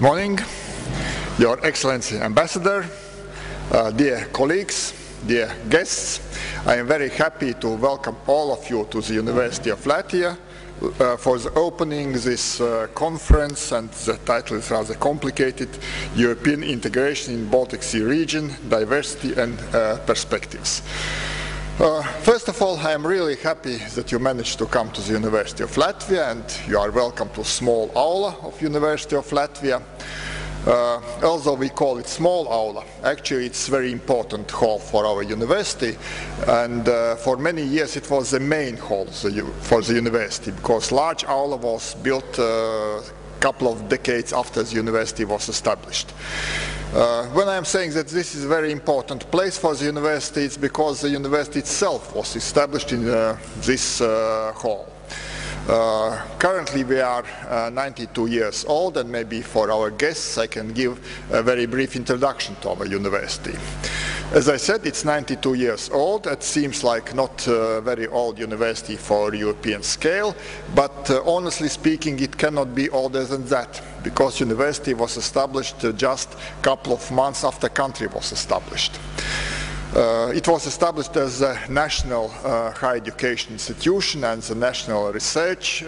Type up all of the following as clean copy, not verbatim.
morning, Your Excellency Ambassador, dear colleagues, dear guests. I am very happy to welcome all of you to the University of Latvia for the opening this conference, and the title is rather complicated, European Integration in Baltic Sea Region, Diversity and Perspectives. First of all, I am really happy that you managed to come to the University of Latvia, and you are welcome to small aula of University of Latvia. Although we call it small aula, actually it's a very important hall for our university, and for many years it was the main hall for the university, because large aula was built a couple of decades after the university was established. When I am saying that this is a very important place for the university, it's because the university itself was established in this hall. Currently we are 92 years old, and maybe for our guests I can give a very brief introduction to our university. As I said, it's 92 years old. It seems like not a very old university for European scale, but honestly speaking it cannot be older than that, because university was established just a couple of months after country was established. It was established as a national higher education institution and the national research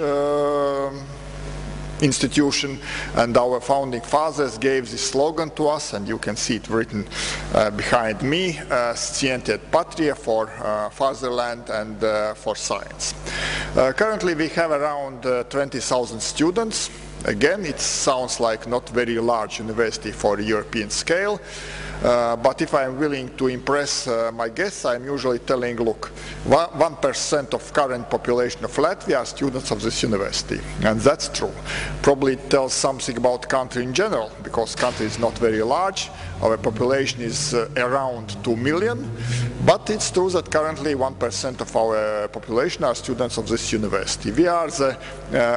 institution, and our founding fathers gave this slogan to us, and you can see it written behind me, Scientia et Patria, for fatherland and for science. Currently we have around 20,000 students. Again, it sounds like not very large university for European scale, but if I am willing to impress my guests, I am usually telling, look, 1% of current population of Latvia are students of this university, and that's true. Probably it tells something about country in general, because country is not very large. Our population is around 2 million, but it's true that currently 1% of our population are students of this university. We are the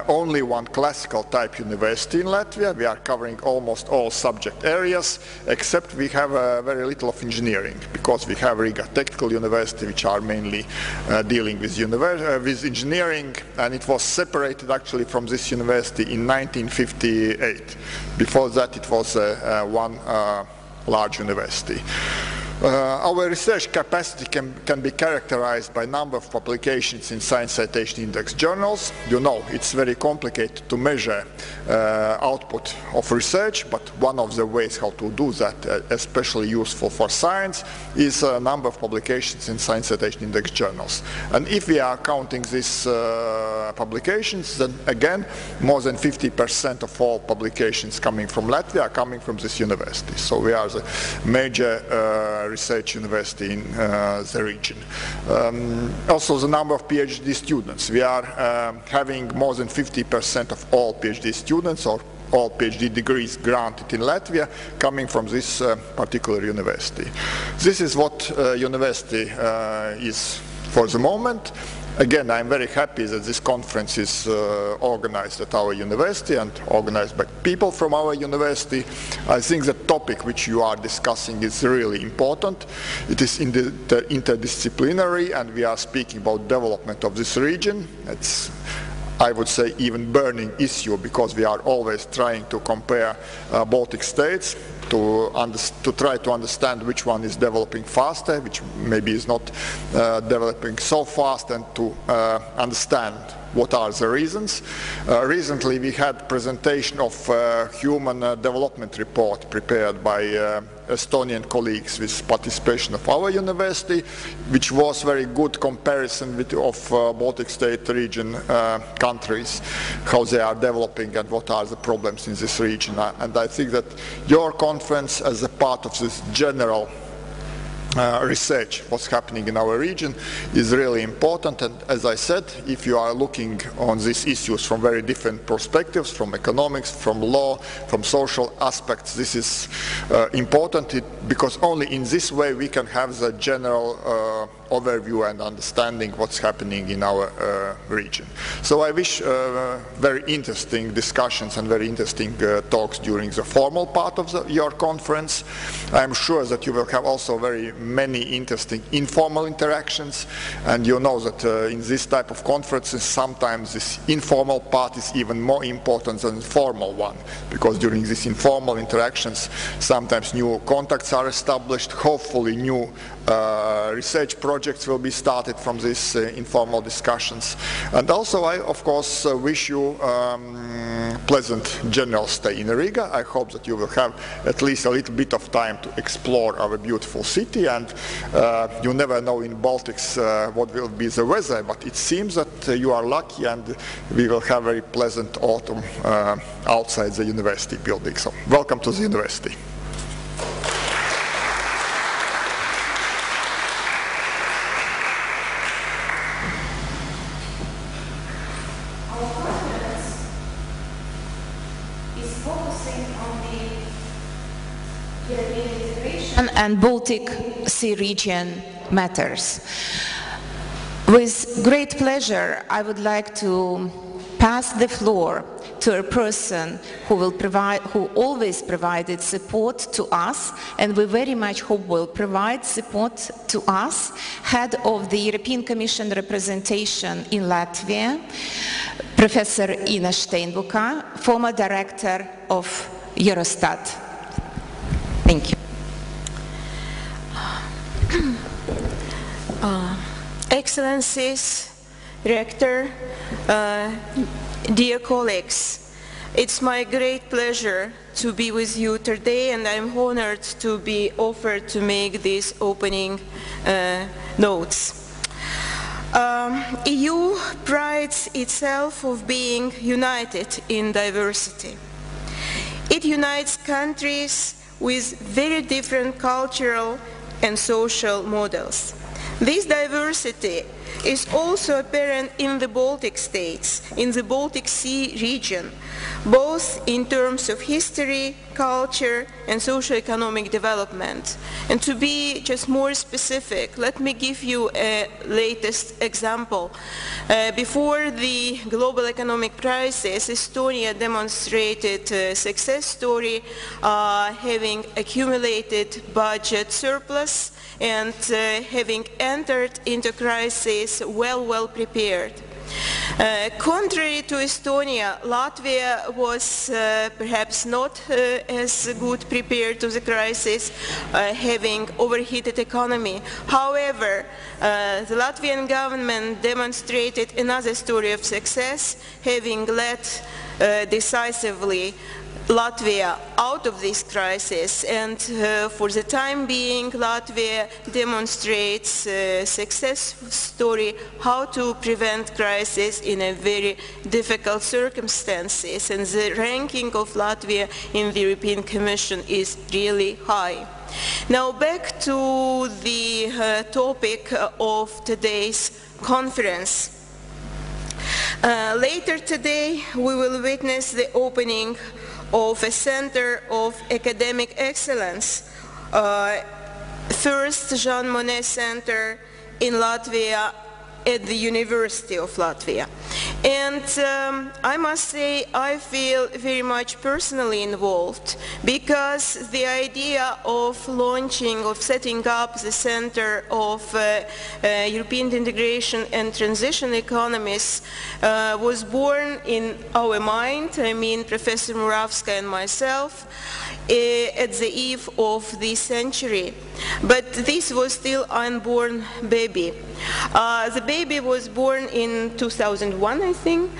only one classical type university in Latvia. We are covering almost all subject areas, except we have very little of engineering, because we have Riga Technical University, which are mainly dealing with engineering, and it was separated actually from this university in 1958. Before that it was one large university. Our research capacity can be characterized by a number of publications in Science Citation Index journals. You know, it's very complicated to measure output of research, but one of the ways how to do that, especially useful for science, is a number of publications in Science Citation Index journals. And if we are counting these publications, then again, more than 50% of all publications coming from Latvia are coming from this university. So we are the major research university in the region. Also the number of PhD students. We are having more than 50% of all PhD students or all PhD degrees granted in Latvia coming from this particular university. This is what university is for the moment. Again, I am very happy that this conference is organized at our university and organized by people from our university. I think the topic which you are discussing is really important. It is interdisciplinary, and we are speaking about development of this region. It's, I would say, even burning issue, because we are always trying to compare Baltic states to try to understand which one is developing faster, which maybe is not developing so fast, and to understand what are the reasons. Recently we had presentation of human development report prepared by Estonian colleagues with participation of our university, which was very good comparison of Baltic state region countries, how they are developing and what are the problems in this region. And I think that your conference, as a part of this general research what's happening in our region, is really important. And as I said, if you are looking on these issues from very different perspectives, from economics, from law, from social aspects, this is important, because only in this way we can have the general overview and understanding what's happening in our region. So I wish very interesting discussions and very interesting talks during the formal part of your conference. I'm sure that you will have also very many interesting informal interactions, and you know that in this type of conferences sometimes this informal part is even more important than the formal one, because during these informal interactions sometimes new contacts are established, hopefully new research projects will be started from these informal discussions. And also I of course wish you pleasant general stay in Riga. I hope that you will have at least a little bit of time to explore our beautiful city, and you never know in Baltics what will be the weather, but it seems that you are lucky and we will have a very pleasant autumn outside the university building. So welcome to the university. And Baltic Sea region matters. With great pleasure, I would like to pass the floor to a person who always provided support to us, and we very much hope will provide support to us, head of the European Commission representation in Latvia, Professor Ina Steinbuka, former director of Eurostat. Thank you. Excellencies, Rector, dear colleagues, it's my great pleasure to be with you today, and I'm honored to be offered to make these opening notes. EU prides itself of being united in diversity. It unites countries with very different cultural and social models. This diversity is also apparent in the Baltic states, in the Baltic Sea region, both in terms of history, culture, and socio-economic development. And to be just more specific, let me give you a latest example. Before the global economic crisis, Estonia demonstrated a success story, having accumulated budget surplus and having entered into crisis well prepared. Contrary to Estonia, Latvia was perhaps not as good prepared to the crisis, having overheated economy. However, the Latvian government demonstrated another story of success, having led decisively Latvia out of this crisis, and for the time being Latvia demonstrates a success story how to prevent crisis in a very difficult circumstances, and the ranking of Latvia in the European Commission is really high. Now back to the topic of today's conference. Later today we will witness the opening of a Center of Academic Excellence, first Jean Monnet Center in Latvia at the University of Latvia. And I must say I feel very much personally involved, because the idea of launching, of setting up the Center of European Integration and Transition Economies was born in our mind, I mean Professor Muravska and myself, at the eve of the century. But this was still unborn baby. The baby was born in 2001, I think,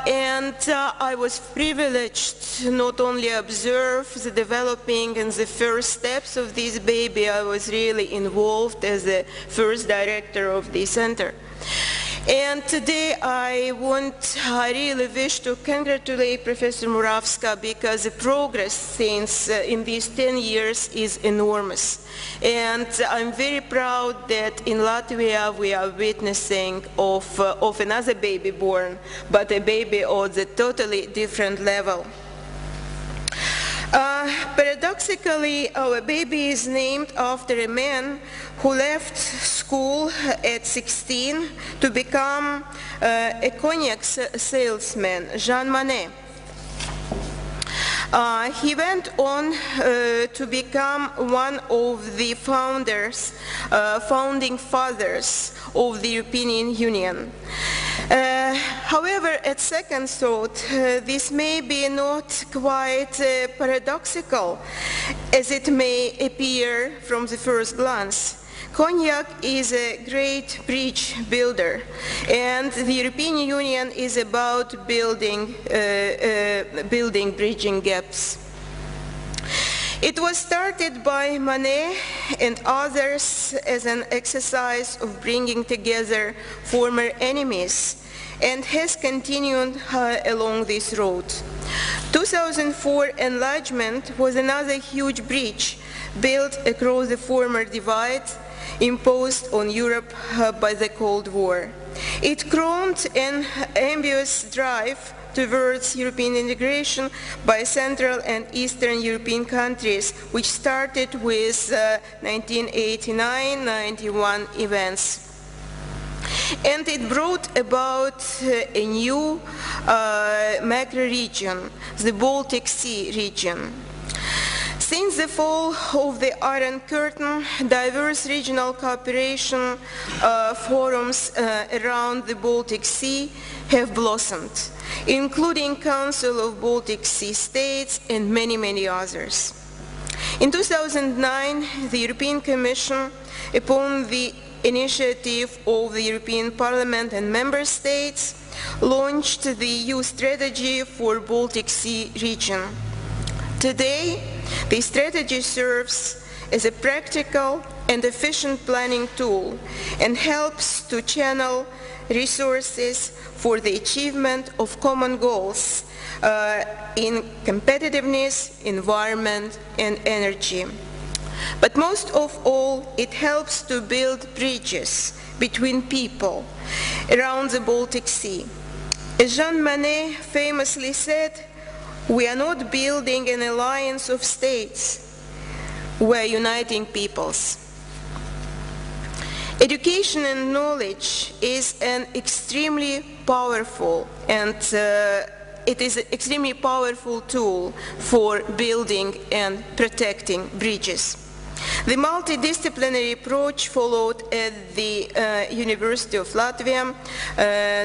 and I was privileged to not only observe the developing and the first steps of this baby, I was really involved as the first director of the center. And today I really wish to congratulate Professor Muravska, because the progress since in these 10 years is enormous. And I'm very proud that in Latvia we are witnessing of another baby born, but a baby at a totally different level. Paradoxically, our baby is named after a man who left school school at 16 to become a cognac salesman, Jean Monnet. He went on to become one of the founding fathers of the European Union. However, at second thought, this may be not quite paradoxical as it may appear from the first glance. Cognac is a great bridge builder, and the European Union is about building bridging gaps. It was started by Monnet and others as an exercise of bringing together former enemies and has continued along this road. 2004 enlargement was another huge bridge built across the former divide imposed on Europe by the Cold War. It crowned an ambitious drive towards European integration by Central and Eastern European countries, which started with 1989-91 events. And it brought about a new macro-region, the Baltic Sea region. Since the fall of the Iron Curtain, diverse regional cooperation forums around the Baltic Sea have blossomed, including Council of Baltic Sea States and many, many others. In 2009, the European Commission, upon the initiative of the European Parliament and Member States, launched the EU strategy for Baltic Sea region. Today, the strategy serves as a practical and efficient planning tool and helps to channel resources for the achievement of common goals in competitiveness, environment, and energy. But most of all, it helps to build bridges between people around the Baltic Sea. As Jean Monnet famously said, "We are not building an alliance of states, we are uniting peoples." Education and knowledge is an extremely powerful tool for building and protecting bridges. The multidisciplinary approach followed at the University of Latvia,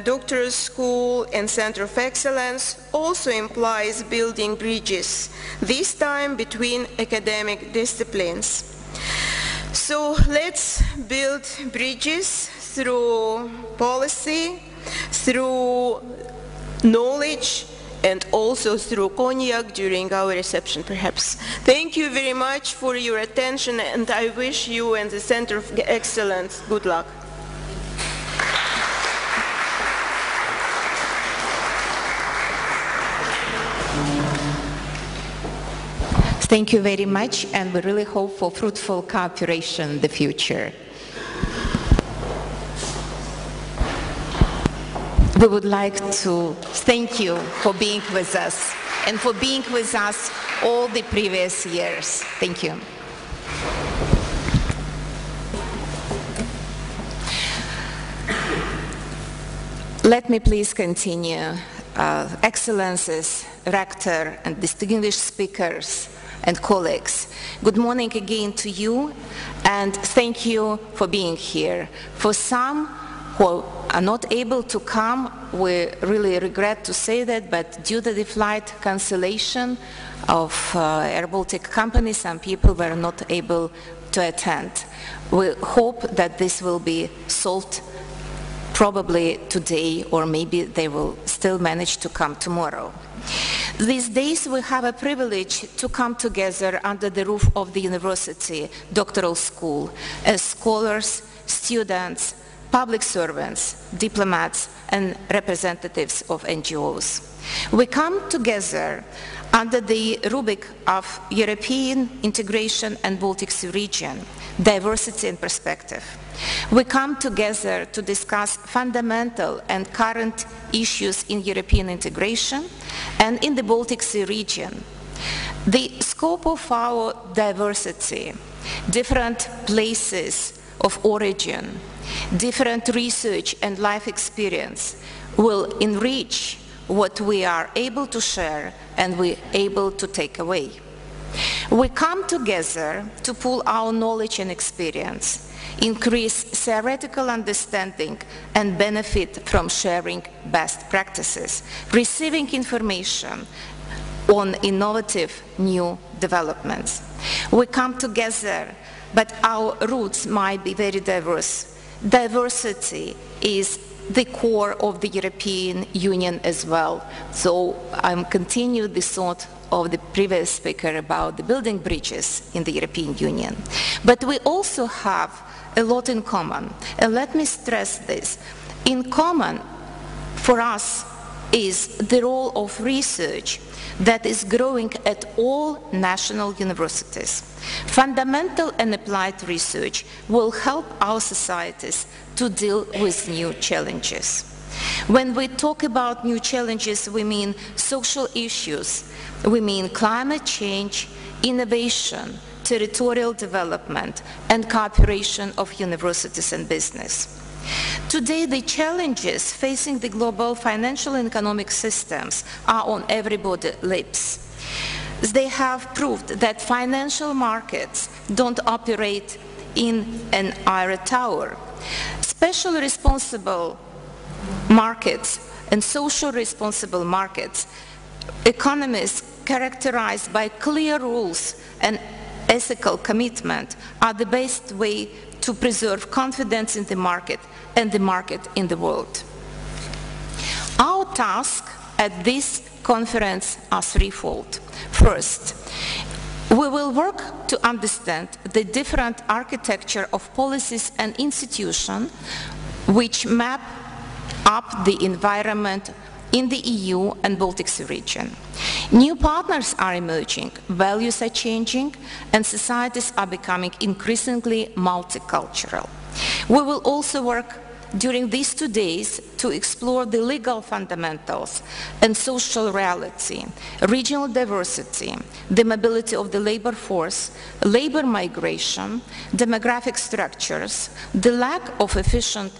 Doctorate School and Center of Excellence also implies building bridges, this time between academic disciplines. So let's build bridges through policy, through knowledge, and also through cognac during our reception, perhaps. Thank you very much for your attention, and I wish you and the Center of Excellence good luck. Thank you very much, and we really hope for fruitful cooperation in the future. We would like to thank you for being with us and for being with us all the previous years. Thank you. Let me please continue. Excellencies, Rector, and distinguished speakers and colleagues, good morning again to you, and thank you for being here. For some who are not able to come, we really regret to say that, but due to the flight cancellation of Air Baltic company, some people were not able to attend. We hope that this will be solved probably today, or maybe they will still manage to come tomorrow. These days we have a privilege to come together under the roof of the university doctoral school as scholars, students, public servants, diplomats, and representatives of NGOs. We come together under the rubric of European integration and Baltic Sea region, diversity and perspective. We come together to discuss fundamental and current issues in European integration and in the Baltic Sea region. The scope of our diversity, different places of origin, different research and life experience will enrich what we are able to share and we're able to take away. We come together to pool our knowledge and experience, increase theoretical understanding, and benefit from sharing best practices, receiving information on innovative new developments. We come together, but our roots might be very diverse. Diversity is the core of the European Union as well. So I'm continuing the thought of the previous speaker about the building bridges in the European Union. But we also have a lot in common. And let me stress this. In common for us is the role of research that is growing at all national universities. Fundamental and applied research will help our societies to deal with new challenges. When we talk about new challenges, we mean social issues, we mean climate change, innovation, territorial development, and cooperation of universities and business. Today, the challenges facing the global financial and economic systems are on everybody's lips. They have proved that financial markets don't operate in an ivory tower. Specially responsible markets and social responsible markets, economies characterized by clear rules and ethical commitment are the best way to preserve confidence in the market and the market in the world. Our task at this conference are threefold. First, we will work to understand the different architecture of policies and institutions which map up the environment in the EU and Baltic Sea region. New partners are emerging, values are changing, and societies are becoming increasingly multicultural. We will also work during these 2 days to explore the legal fundamentals and social reality, regional diversity, the mobility of the labor force, labor migration, demographic structures, the lack of efficient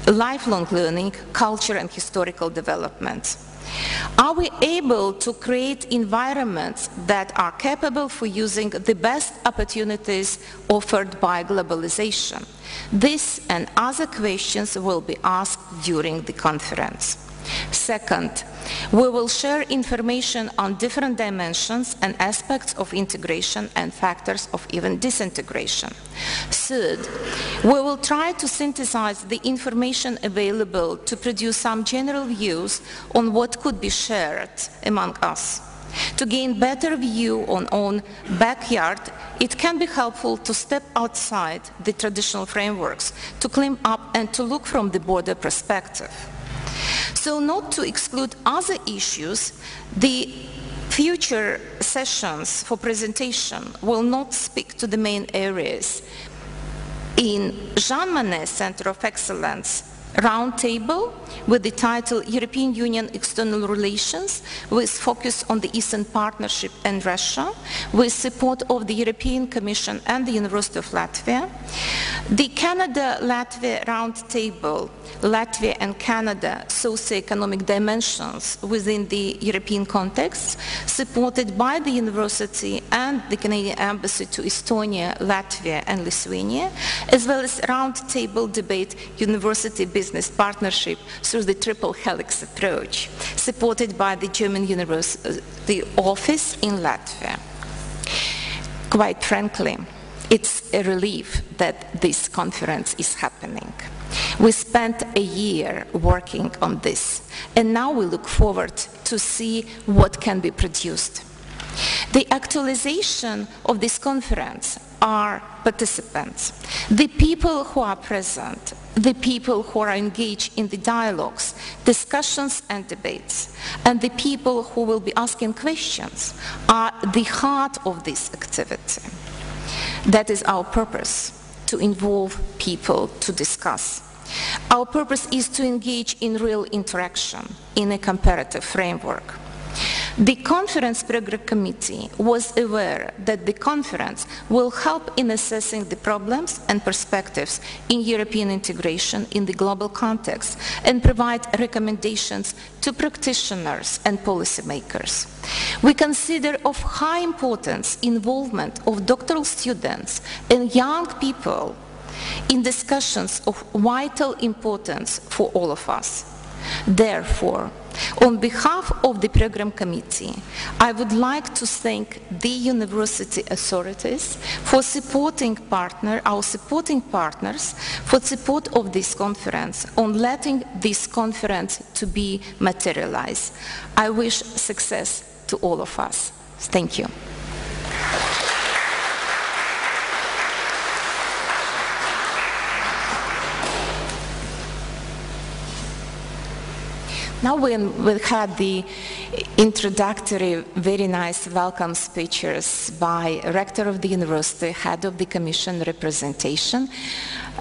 lifelong learning, culture and historical developments. Are we able to create environments that are capable for using the best opportunities offered by globalization? This and other questions will be asked during the conference. Second, we will share information on different dimensions and aspects of integration and factors of even disintegration. Third, we will try to synthesize the information available to produce some general views on what could be shared among us. To gain better view on own backyard, it can be helpful to step outside the traditional frameworks, to climb up and to look from the border perspective. So not to exclude other issues, the future sessions for presentation will not speak to the main areas. In Jean Monnet Center of Excellence Roundtable with the title European Union External Relations with focus on the Eastern Partnership and Russia with support of the European Commission and the University of Latvia. The Canada-Latvia Roundtable, Latvia and Canada Socioeconomic Dimensions within the European context, supported by the University and the Canadian Embassy to Estonia, Latvia and Lithuania, as well as Roundtable Debate University Business Partnership through the Triple Helix approach, supported by the German University Office in Latvia. Quite frankly, it's a relief that this conference is happening. We spent a year working on this, and now we look forward to see what can be produced. The actualization of this conference are participants, the people who are present, the people who are engaged in the dialogues, discussions and debates, and the people who will be asking questions are the heart of this activity. That is our purpose, to involve people to discuss. Our purpose is to engage in real interaction in a comparative framework. The Conference Program Committee was aware that the conference will help in assessing the problems and perspectives in European integration in the global context and provide recommendations to practitioners and policymakers. We consider of high importance involvement of doctoral students and young people in discussions of vital importance for all of us. Therefore, on behalf of the Program Committee, I would like to thank the university authorities for supporting our supporting partners for support of this conference, on letting this conference to be materialized. I wish success to all of us. Thank you. Now we've had the introductory, very nice welcome speeches by Rector of the University, Head of the Commission representation.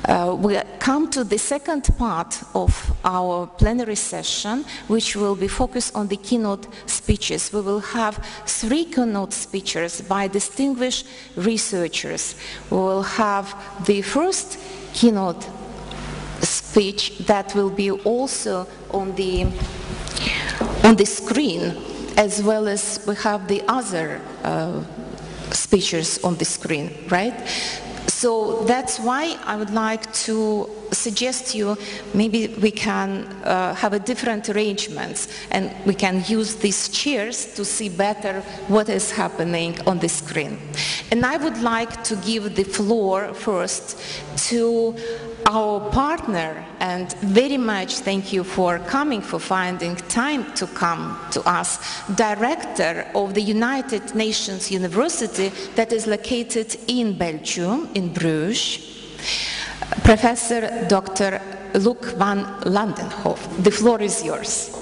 We come to the second part of our plenary session, which will be focused on the keynote speeches. We will have 3 keynote speeches by distinguished researchers. We will have the first keynote speech that will be also on the screen, as well as we have the other speeches on the screen, right? So that's why I would like to suggest you maybe we can have a different arrangements and we can use these chairs to see better what is happening on the screen. And I would like to give the floor first to our partner, and very much thank you for coming, for finding time to come to us, Director of the United Nations University that is located in Belgium, in Bruges, Professor Dr. Luc van Landenhof. The floor is yours.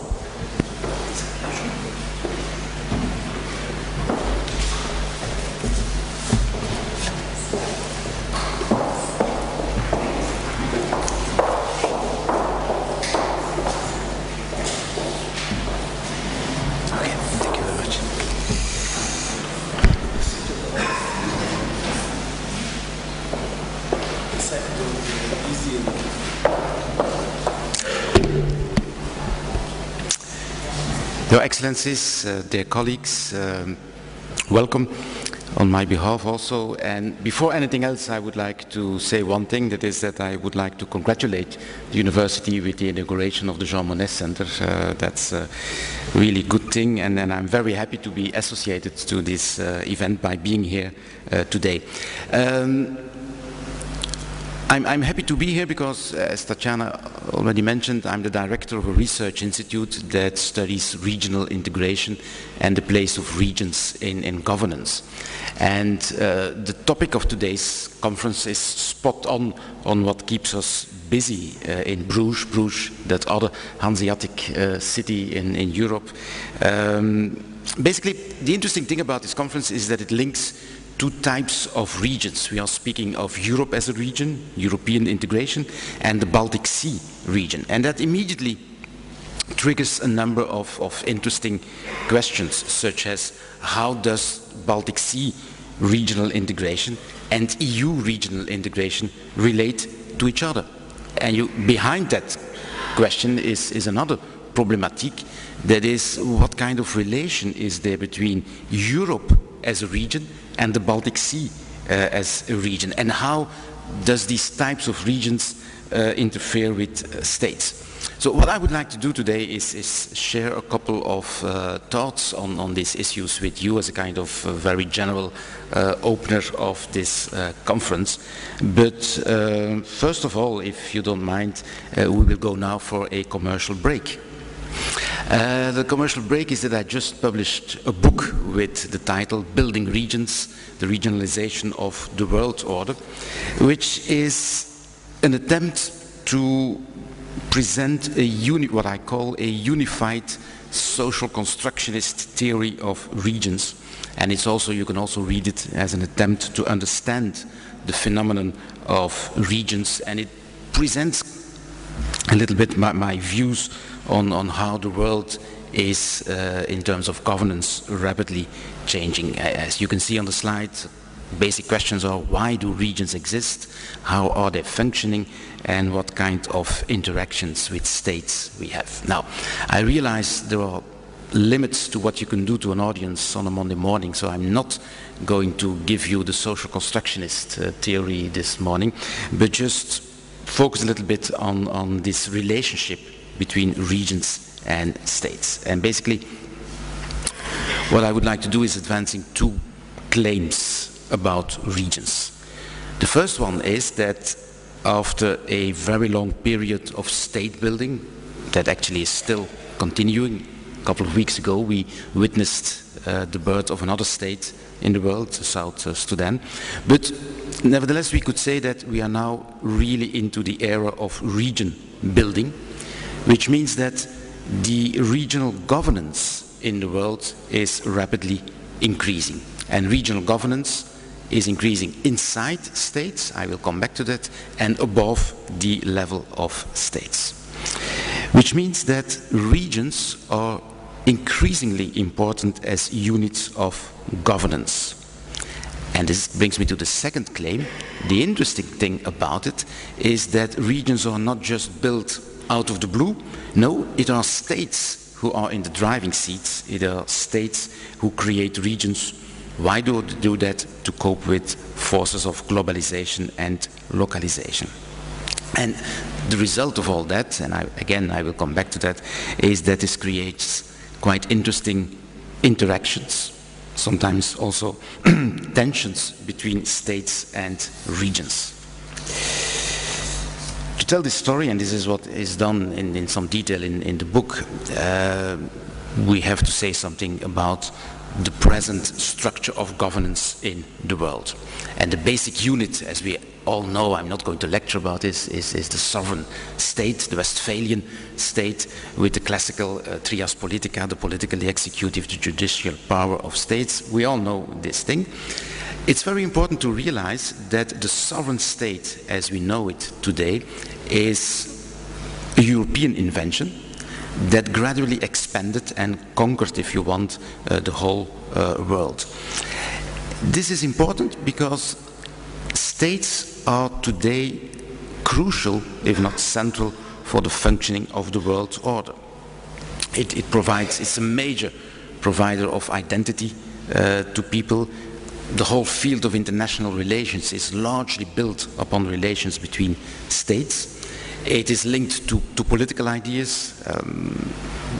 Your Excellencies, dear colleagues, welcome on my behalf also. And before anything else, I would like to say one thing, that is that I would like to congratulate the university with the inauguration of the Jean Monnet Center. That's a really good thing, and I'm very happy to be associated to this event by being here today. I'm happy to be here because, as Tatjana already mentioned, I'm the director of a research institute that studies regional integration and the place of regions in governance. And the topic of today's conference is spot on what keeps us busy in Bruges, that other Hanseatic city in Europe. Basically, the interesting thing about this conference is that it links 2 types of regions. We are speaking of Europe as a region, European integration, and the Baltic Sea region. And that immediately triggers a number of interesting questions, such as how does Baltic Sea regional integration and EU regional integration relate to each other? And behind that question is another problematic, that is, what kind of relation is there between Europe as a region and the Baltic Sea as a region, and how does these types of regions interfere with states? So what I would like to do today is share a couple of thoughts on these issues with you as a kind of very general opener of this conference. But first of all, if you don't mind, we will go now for a commercial break. The commercial break is that I just published a book with the title Building Regions, the Regionalization of the World Order, which is an attempt to present what I call a unified social constructionist theory of regions. And it's also, you can also read it as an attempt to understand the phenomenon of regions, and it presents a little bit my views on how the world is, in terms of governance, rapidly changing. As you can see on the slide, basic questions are: why do regions exist? How are they functioning? And what kind of interactions with states we have? Now, I realize there are limits to what you can do to an audience on a Monday morning, so I'm not going to give you the social constructionist theory this morning, but just focus a little bit on this relationship between regions and states. And basically, what I would like to do is advancing two claims about regions. The first one is that after a very long period of state building, that actually is still continuing. A couple of weeks ago we witnessed the birth of another state in the world, South Sudan. But nevertheless we could say that we are now really into the era of region building, which means that the regional governance in the world is rapidly increasing. And regional governance is increasing inside states, I will come back to that, and above the level of states. Which means that regions are increasingly important as units of governance. And this brings me to the second claim. The interesting thing about it is that regions are not just built out of the blue. No, it are states who are in the driving seats. It are states who create regions. Why do they do that? To cope with forces of globalization and localization. And the result of all that, and I will come back to that, is that this creates quite interesting interactions, sometimes also tensions between states and regions. To tell this story, and this is what is done in some detail in the book, we have to say something about the present structure of governance in the world. And the basic unit, as we all know, I'm not going to lecture about this, is the sovereign state, the Westphalian state, with the classical trias politica, the political, the executive, the judicial power of states. We all know this thing. It's very important to realize that the sovereign state, as we know it today, is a European invention that gradually expanded and conquered, if you want, the whole world. This is important because states are today crucial, if not central, for the functioning of the world order. It's a major provider of identity to people. The whole field of international relations is largely built upon relations between states. It is linked to political ideas.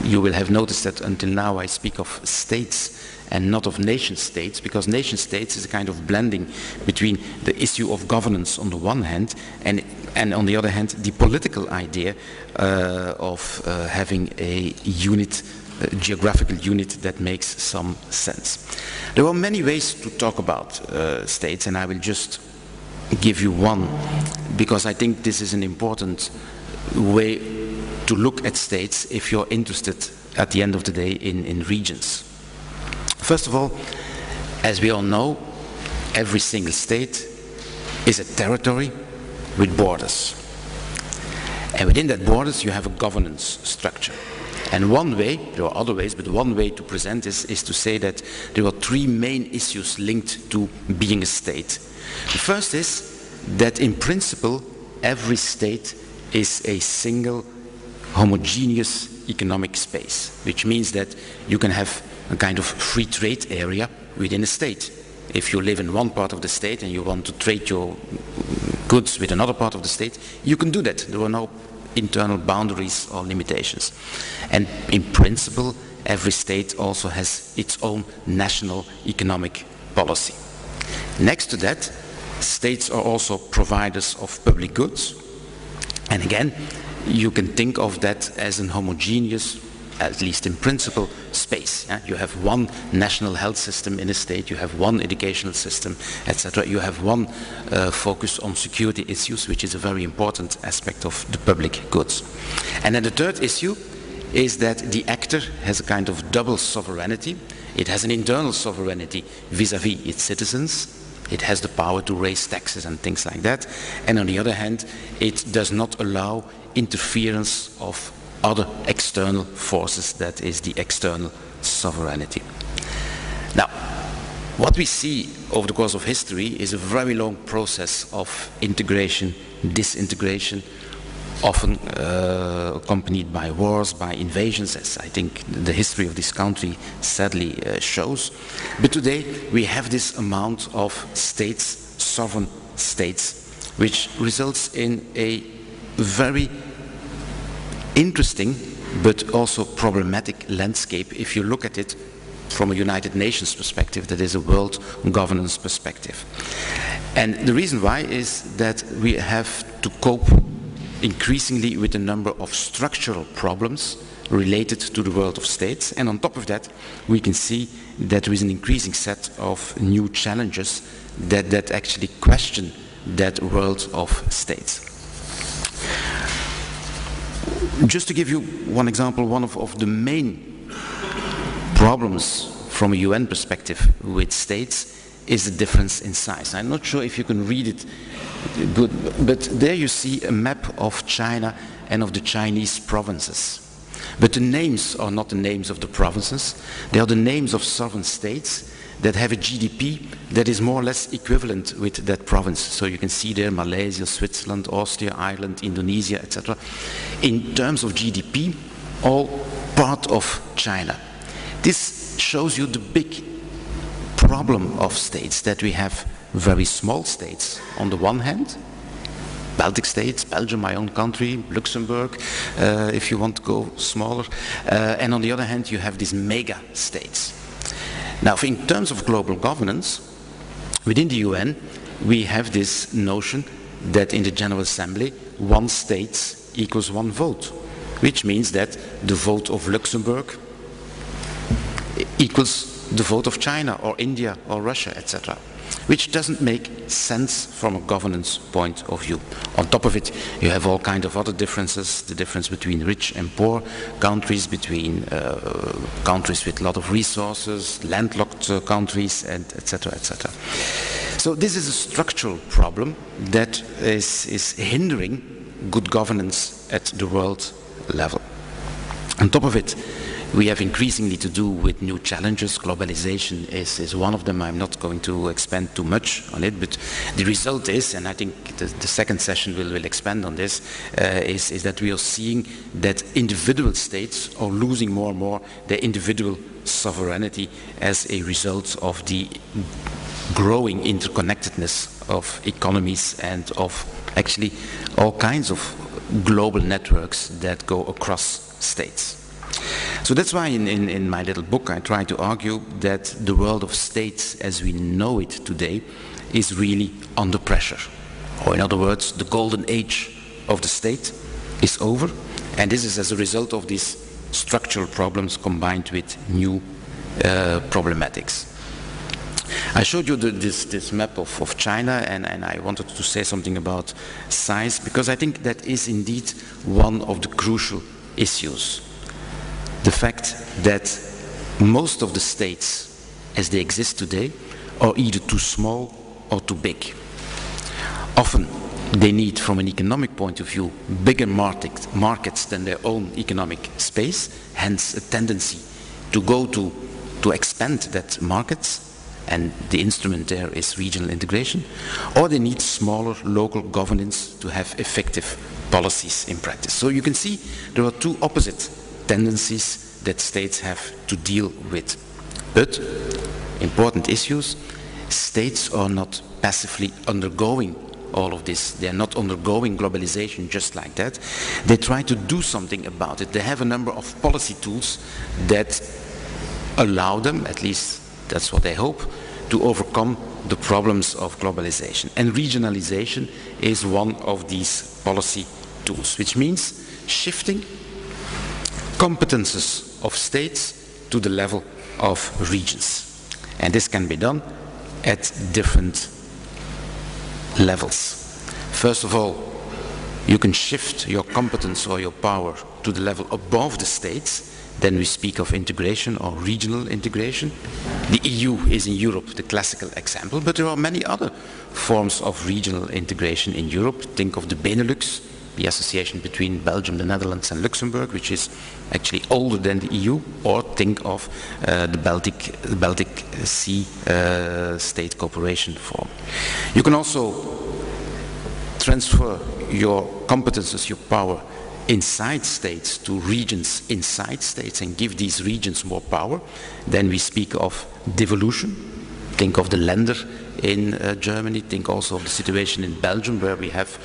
You will have noticed that until now I speak of states and not of nation states, because nation states is a kind of blending between the issue of governance on the one hand and on the other hand the political idea of having a unit, a geographical unit that makes some sense. There are many ways to talk about states, and I will just give you one, because I think this is an important way to look at states if you're interested at the end of the day in regions. First of all, as we all know, every single state is a territory with borders. And within that borders you have a governance structure. And one way, there are other ways, but one way to present this is to say that there are three main issues linked to being a state. The first is that in principle every state is a single homogeneous economic space, which means that you can have a kind of free trade area within a state. If you live in one part of the state and you want to trade your goods with another part of the state, you can do that. There are no internal boundaries or limitations. And in principle, every state also has its own national economic policy. Next to that, states are also providers of public goods. And again, you can think of that as an homogeneous, at least in principle, space. You have one national health system in a state, you have one educational system, etc. You have one focus on security issues, which is a very important aspect of the public goods. And then the third issue is that the actor has a kind of double sovereignty. It has an internal sovereignty vis-à-vis its citizens. It has the power to raise taxes and things like that. And on the other hand, it does not allow interference of other external forces, that is the external sovereignty. Now, what we see over the course of history is a very long process of integration, disintegration, often accompanied by wars, by invasions, as I think the history of this country sadly shows. But today we have this amount of states, sovereign states, which results in a very interesting but also problematic landscape if you look at it from a United Nations perspective, that is a world governance perspective. And the reason why is that we have to cope increasingly with a number of structural problems related to the world of states, and on top of that we can see that there is an increasing set of new challenges that actually question that world of states. Just to give you one example, one of the main problems from a UN perspective with states is the difference in size. I'm not sure if you can read it good, but there you see a map of China and of the Chinese provinces. But the names are not the names of the provinces, they are the names of sovereign states that have a GDP that is more or less equivalent with that province. So you can see there Malaysia, Switzerland, Austria, Ireland, Indonesia, etc. In terms of GDP, all part of China. This shows you the big problem of states, that we have very small states on the one hand, Baltic states, Belgium, my own country, Luxembourg, if you want to go smaller, and on the other hand you have these mega states. Now in terms of global governance, within the UN we have this notion that in the General Assembly one state equals one vote, which means that the vote of Luxembourg equals the vote of China or India or Russia, etc., which doesn't make sense from a governance point of view. On top of it, you have all kinds of other differences, the difference between rich and poor countries, between countries with a lot of resources, landlocked countries, and etc., etc. So this is a structural problem that is hindering good governance at the world level. On top of it, we have increasingly to do with new challenges. Globalization is one of them. I'm not going to expand too much on it, but the result is, and I think the second session will expand on this, is that we are seeing that individual states are losing more and more their individual sovereignty as a result of the growing interconnectedness of economies and of actually all kinds of global networks that go across states. So that's why in my little book I try to argue that the world of states as we know it today is really under pressure. Or in other words, the golden age of the state is over, and this is as a result of these structural problems combined with new problematics. I showed you this map of China, and I wanted to say something about size, because I think that is indeed one of the crucial issues. The fact that most of the states as they exist today are either too small or too big. Often they need, from an economic point of view, bigger markets than their own economic space, hence a tendency to go to expand that markets, and the instrument there is regional integration, or they need smaller local governance to have effective policies in practice. So you can see there are two opposite tendencies that states have to deal with. But, important issues, states are not passively undergoing all of this. They are not undergoing globalization just like that. They try to do something about it. They have a number of policy tools that allow them, at least that's what they hope, to overcome the problems of globalization. And regionalization is one of these policy tools, which means shifting competences of states to the level of regions. And this can be done at different levels. First of all, you can shift your competence or your power to the level above the states. Then we speak of integration or regional integration. The EU is in Europe the classical example, but there are many other forms of regional integration in Europe. Think of the Benelux the association between Belgium, the Netherlands and Luxembourg, which is actually older than the EU, or think of the Baltic Sea State Cooperation Forum. You can also transfer your competences, your power inside states to regions inside states and give these regions more power. Then we speak of devolution. Think of the Länder in Germany, think also of the situation in Belgium, where we have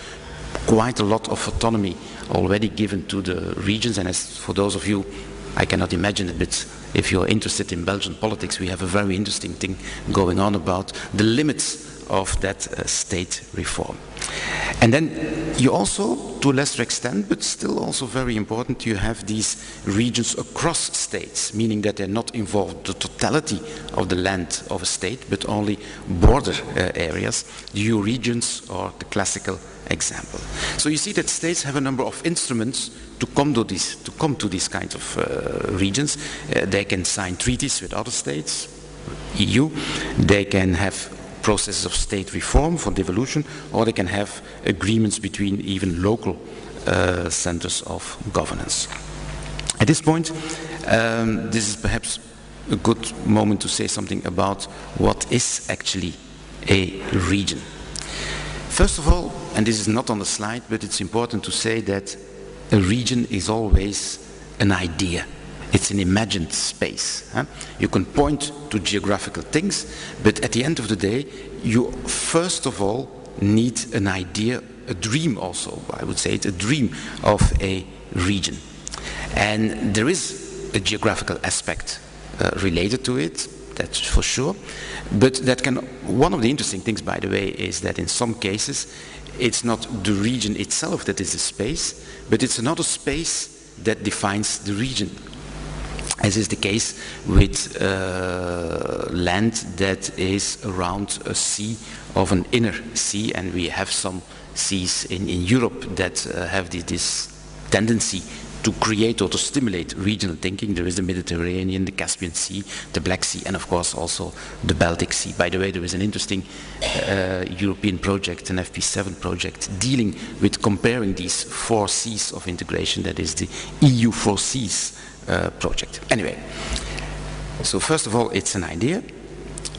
quite a lot of autonomy already given to the regions. And as for those of you, I cannot imagine it, but if you're interested in Belgian politics, we have a very interesting thing going on about the limits of that state reform. And then you also, to a lesser extent, but still also very important, you have these regions across states, meaning that they're not involved the totality of the land of a state, but only border areas. The regions are the classical example. So you see that states have a number of instruments to come to these kinds of regions. They can sign treaties with other states, EU. They can have processes of state reform for devolution, or they can have agreements between even local centers of governance. At this point, this is perhaps a good moment to say something about what is actually a region. First of all, and this is not on the slide, but it's important to say that a region is always an idea. It's an imagined space. You can point to geographical things, but at the end of the day, you first of all need an idea, a dream also, I would say it's a dream of a region. And there is a geographical aspect related to it, that's for sure. But one of the interesting things, by the way, is that in some cases, it's not the region itself that is a space, but it's another space that defines the region. As is the case with land that is around a sea of an inner sea, and we have some seas in Europe that have this tendency to create or to stimulate regional thinking. There is the Mediterranean, the Caspian Sea, the Black Sea, and of course also the Baltic Sea. By the way, there is an interesting European project, an FP7 project, dealing with comparing these 4 seas of integration. That is the EU 4 Seas project. Anyway, so first of all, it's an idea.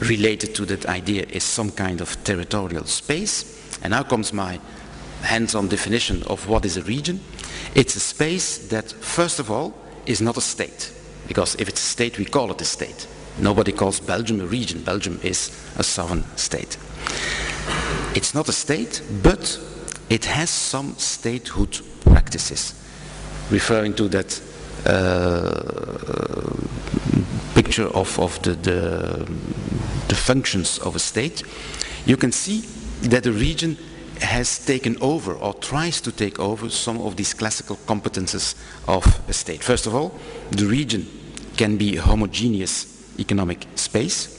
Related to that idea is some kind of territorial space. And now comes my hands-on definition of what is a region. It's a space that, first of all, is not a state. Because if it's a state, we call it a state. Nobody calls Belgium a region. Belgium is a sovereign state. It's not a state, but it has some statehood practices. Referring to that picture of the functions of a state, you can see that a region has taken over or tries to take over some of these classical competences of a state. First of all, the region can be a homogeneous economic space.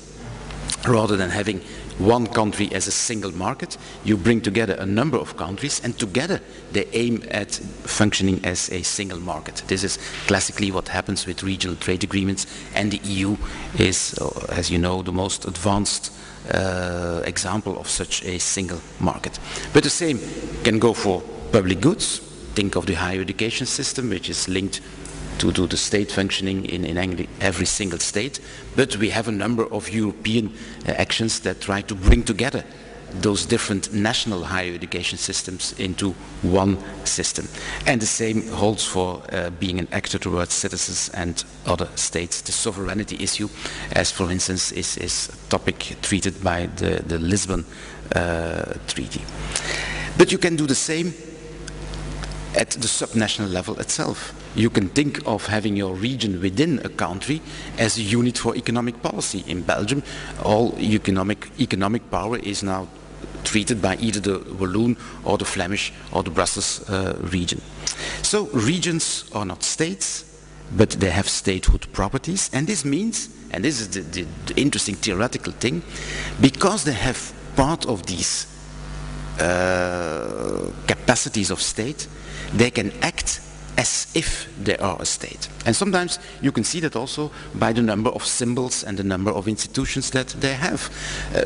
Rather than having one country as a single market, you bring together a number of countries, and together they aim at functioning as a single market. This is classically what happens with regional trade agreements, and the EU is, as you know, the most advanced example of such a single market. But the same can go for public goods. Think of the higher education system, which is linked to the state functioning in every single state. But we have a number of European actions that try to bring together those different national higher education systems into one system. And the same holds for being an actor towards citizens and other states. The sovereignty issue, as for instance, is a topic treated by the Lisbon Treaty. But you can do the same at the subnational level itself. You can think of having your region within a country as a unit for economic policy. In Belgium, all economic power is now treated by either the Walloon or the Flemish or the Brussels region. So regions are not states, but they have statehood properties. And this means, and this is the interesting theoretical thing, because they have part of these capacities of state, they can act as if they are a state. And sometimes you can see that also by the number of symbols and the number of institutions that they have.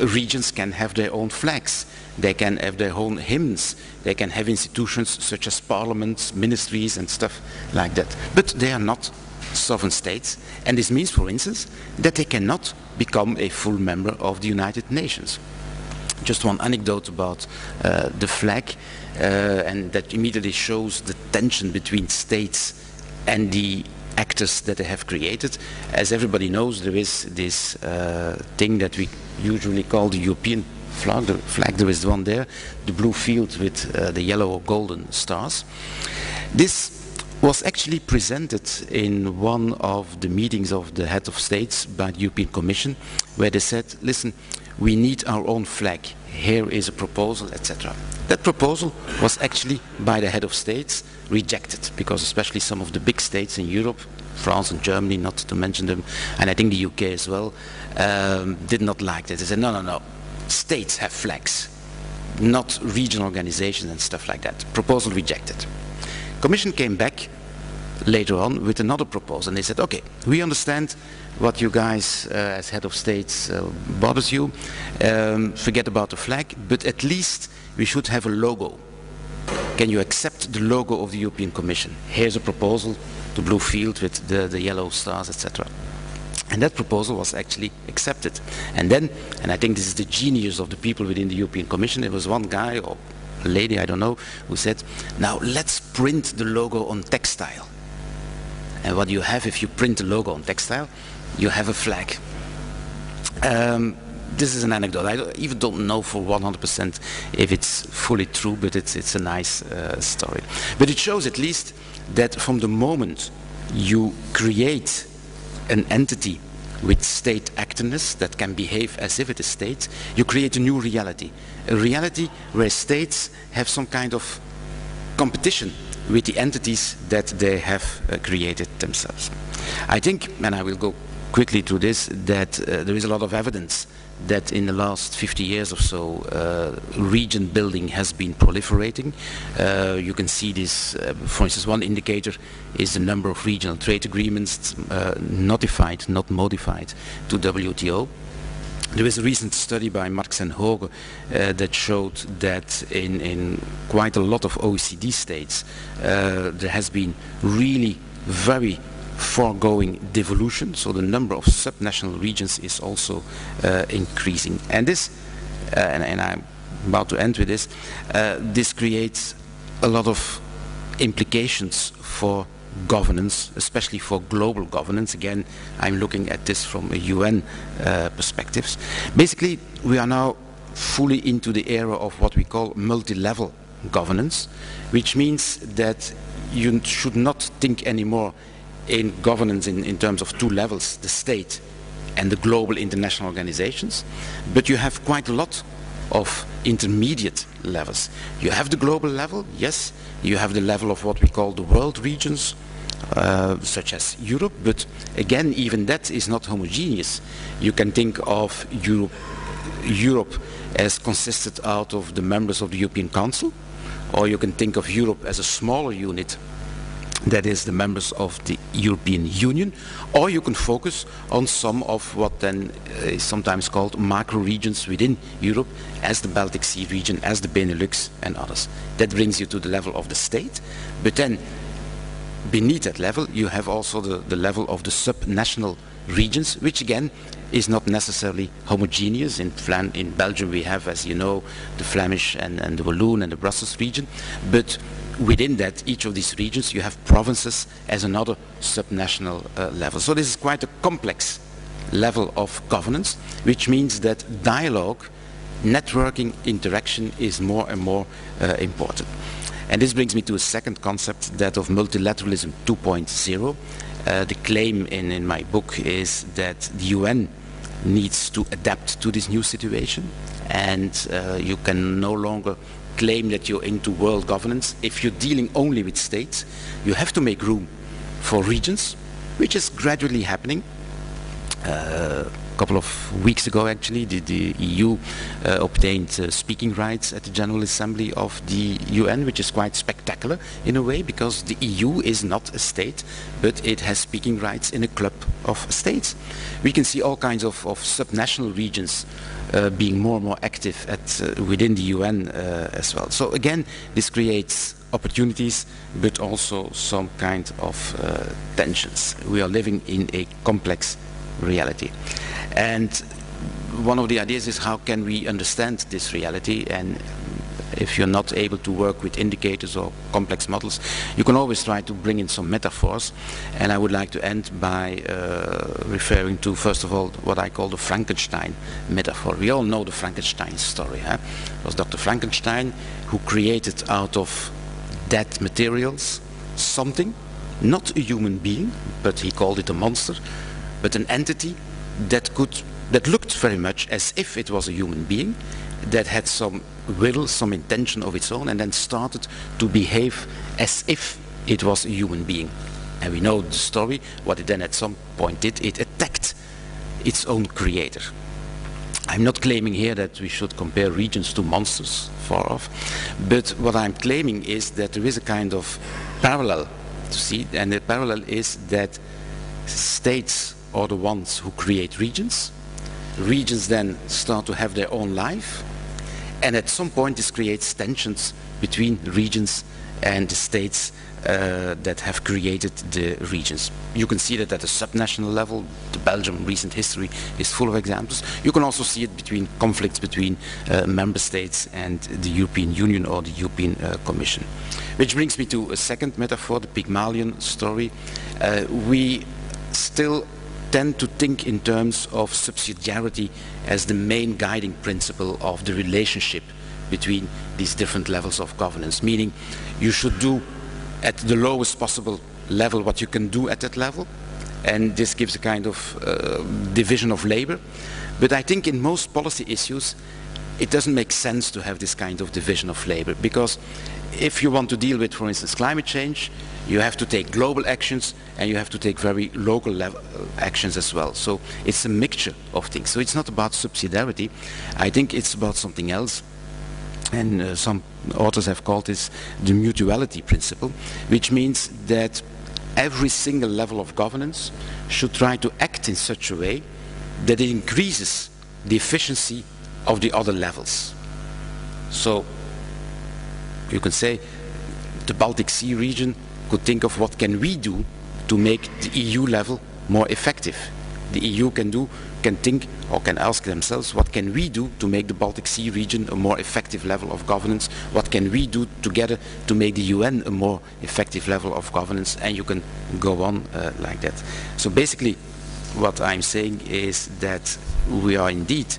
Regions can have their own flags, they can have their own hymns, they can have institutions such as parliaments, ministries and stuff like that. But they are not sovereign states, and this means, for instance, that they cannot become a full member of the United Nations. Just one anecdote about the flag, and that immediately shows the tension between states and the actors that they have created. As everybody knows, there is this thing that we usually call the European flag. There is one there, the blue field with the yellow or golden stars. This was actually presented in one of the meetings of the head of states by the European Commission, where they said, listen, we need our own flag. Here is a proposal, etc. That proposal was actually by the head of states rejected, because especially some of the big states in Europe, France and Germany, not to mention them, and I think the UK as well, did not like that. They said, no, states have flags, not regional organizations and stuff like that. Proposal rejected. Commission came back later on with another proposal, and they said, okay, we understand what you guys as head of states bothers you, forget about the flag, but at least we should have a logo. Can you accept the logo of the European Commission? Here's a proposal, the blue field with the yellow stars, etc. And that proposal was actually accepted. And then, and I think this is the genius of the people within the European Commission, there was one guy or a lady, I don't know, who said, now let's print the logo on textile. And what you have if you print the logo on textile, you have a flag. This is an anecdote. I even don't know for 100% if it's fully true, but it's a nice story. But it shows at least that from the moment you create an entity with state actedness that can behave as if it is state, you create a new reality. A reality where states have some kind of competition with the entities that they have created themselves. I think, and I will go quickly through this, that there is a lot of evidence that in the last 50 years or so, region building has been proliferating. You can see this, for instance, one indicator is the number of regional trade agreements notified, not modified, to WTO. There is a recent study by Marx and Hoge that showed that in quite a lot of OECD states there has been really very foregoing devolution, so the number of subnational regions is also increasing. And this, and I'm about to end with this, this creates a lot of implications for governance, especially for global governance. Again, I'm looking at this from a UN perspective. Basically, we are now fully into the era of what we call multi-level governance, which means that you should not think anymore in governance in terms of two levels, the state and the global international organizations, but you have quite a lot of intermediate levels. You have the global level, yes, you have the level of what we call the world regions, such as Europe, but again, even that is not homogeneous. You can think of Europe as consisted out of the members of the European Council, or you can think of Europe as a smaller unit that is the members of the European Union, or you can focus on some of what then is sometimes called macro regions within Europe, as the Baltic Sea region, as the Benelux and others. That brings you to the level of the state, but then beneath that level you have also the level of the subnational regions, which again is not necessarily homogeneous. In Belgium we have, as you know, the Flemish and the Walloon and the Brussels region, but within that, each of these regions, you have provinces as another subnational level. So this is quite a complex level of governance, which means that dialogue, networking, interaction is more and more important. And this brings me to a second concept, that of multilateralism 2.0. The claim in my book is that the UN needs to adapt to this new situation, and you can no longer claim that you're into world governance. If you're dealing only with states, you have to make room for regions, which is gradually happening. A couple of weeks ago, actually, the EU obtained speaking rights at the General Assembly of the UN, which is quite spectacular in a way, because the EU is not a state, but it has speaking rights in a club of states. We can see all kinds of subnational regions being more and more active within the UN as well. So again, this creates opportunities, but also some kind of tensions. We are living in a complex reality. And one of the ideas is, how can we understand this reality? And if you're not able to work with indicators or complex models, you can always try to bring in some metaphors. And I would like to end by referring to, first of all, what I call the Frankenstein metaphor. We all know the Frankenstein story. It was Dr. Frankenstein who created out of dead materials something, not a human being, but he called it a monster, but an entity that looked very much as if it was a human being, that had some will, some intention of its own, and then started to behave as if it was a human being. And we know the story, what it then at some point did, it attacked its own creator. I'm not claiming here that we should compare regions to monsters, far off, but what I'm claiming is that there is a kind of parallel to see, and the parallel is that states are the ones who create regions. Regions then start to have their own life, and at some point this creates tensions between regions and the states that have created the regions. You can see that at a subnational level. The Belgium recent history is full of examples. You can also see it between conflicts between member states and the European Union or the European Commission. Which brings me to a second metaphor, the Pygmalion story. We still tend to think in terms of subsidiarity as the main guiding principle of the relationship between these different levels of governance, meaning you should do at the lowest possible level what you can do at that level, and this gives a kind of division of labor. But I think in most policy issues it doesn't make sense to have this kind of division of labor, because if you want to deal with, for instance, climate change, you have to take global actions and you have to take very local level actions as well. So it's a mixture of things. So it's not about subsidiarity. I think it's about something else. And some authors have called this the mutuality principle, which means that every single level of governance should try to act in such a way that it increases the efficiency of the other levels. So you can say the Baltic Sea region could think of what can we do to make the EU level more effective. The EU can think or can ask themselves, what can we do to make the Baltic Sea region a more effective level of governance? What can we do together to make the UN a more effective level of governance? And you can go on like that. So basically what I'm saying is that we are indeed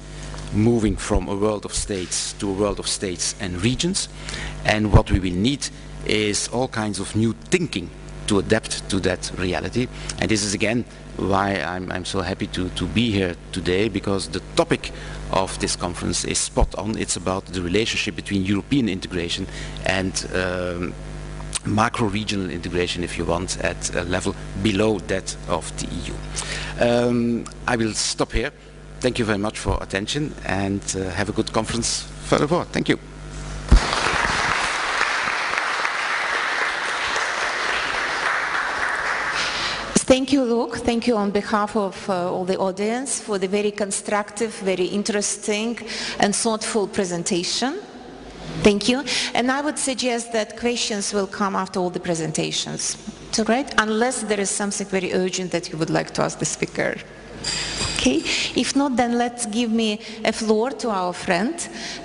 moving from a world of states to a world of states and regions, and what we will need is all kinds of new thinking to adapt to that reality. And this is again why I'm so happy to be here today, because the topic of this conference is spot on. It's about the relationship between European integration and macro-regional integration, if you want, at a level below that of the EU. I will stop here. Thank you very much for attention, and have a good conference furthermore. Thank you. Thank you, Luke. Thank you on behalf of all the audience for the very constructive, very interesting and thoughtful presentation. Thank you. And I would suggest that questions will come after all the presentations. It's all right? Unless there is something very urgent that you would like to ask the speaker. Okay. If not, then let's give me a floor to our friend,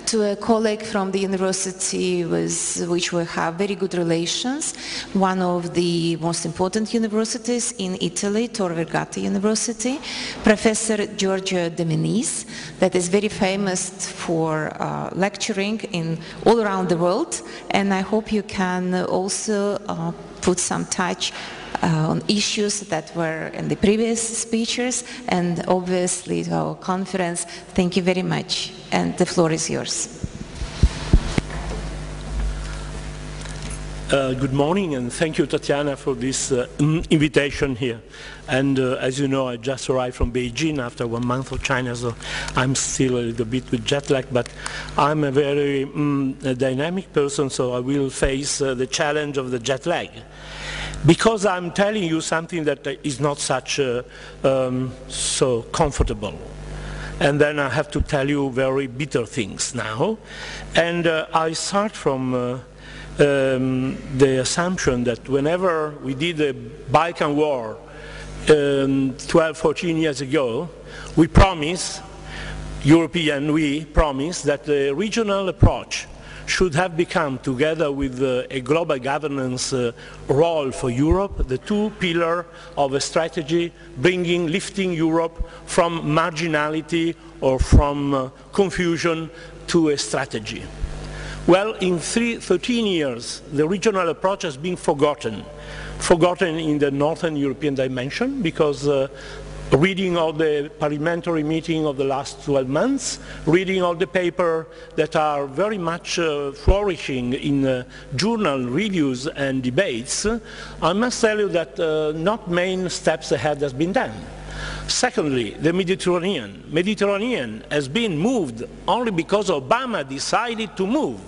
to a colleague from the university with which we have very good relations, one of the most important universities in Italy, Tor Vergata University, Professor Giorgio De Menis, that is very famous for lecturing in all around the world, and I hope you can also put some touch on issues that were in the previous speeches, and obviously to our conference. Thank you very much, and the floor is yours. Good morning, and thank you, Tatiana, for this invitation here. And as you know, I just arrived from Beijing after 1 month of China, so I'm still a little bit with jet lag, but I'm a very dynamic person, so I will face the challenge of the jet lag. Because I'm telling you something that is not such so comfortable. And then I have to tell you very bitter things now. And I start from the assumption that whenever we did the Balkan War 12, 14 years ago, we promised that the regional approach should have become, together with a global governance role for Europe, the two pillars of a strategy lifting Europe from marginality or from confusion to a strategy. Well, in 13 years, the regional approach has been forgotten in the Northern European dimension, because reading all the parliamentary meetings of the last 12 months, reading all the papers that are very much flourishing in journal reviews and debates, I must tell you that not many steps ahead has been done. Secondly, the Mediterranean has been moved only because Obama decided to move,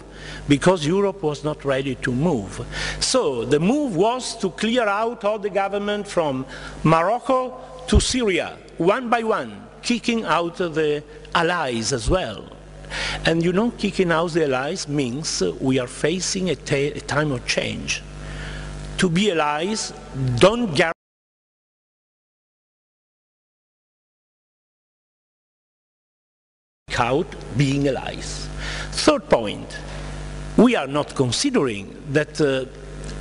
because Europe was not ready to move. So the move was to clear out all the government from Morocco to Syria, one by one, kicking out the allies as well. And you know, kicking out the allies means we are facing a time of change. To be allies, don't guarantee out being allies. Third point, we are not considering that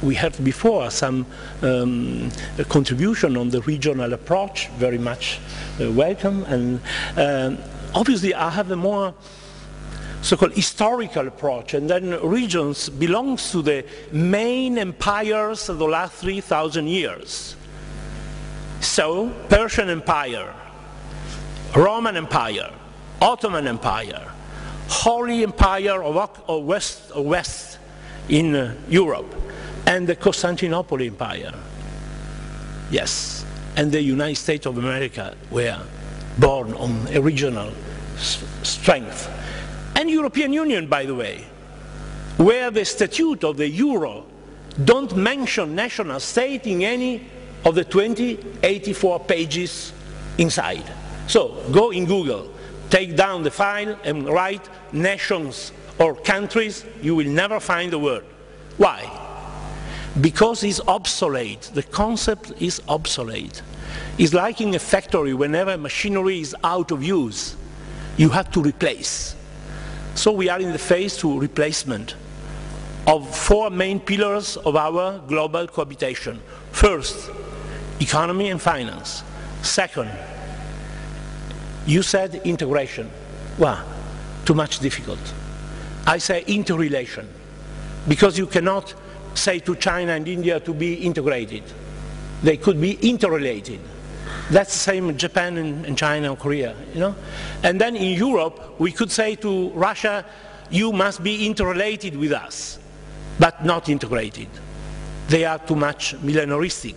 we had before some contribution on the regional approach, very much welcome, and obviously I have a more so-called historical approach, and then regions belongs to the main empires of the last 3,000 years. So, Persian Empire, Roman Empire, Ottoman Empire, Holy Empire of West in Europe, and the Constantinople Empire. Yes, and the United States of America were born on a regional strength. And European Union, by the way, where the statute of the euro don't mention national state in any of the 84 pages inside. So go in Google, take down the file and write nations or countries, you will never find the word. Why? Because it's obsolete. The concept is obsolete. It's like in a factory, whenever machinery is out of use, you have to replace. So we are in the phase to replacement of 4 main pillars of our global cohabitation. First, economy and finance. Second, you said integration. Well, too much difficult. I say interrelation, because you cannot say to China and India to be integrated. They could be interrelated. That's the same in Japan and China and Korea, you know. And then in Europe, we could say to Russia, you must be interrelated with us, but not integrated. They are too much millenaristic.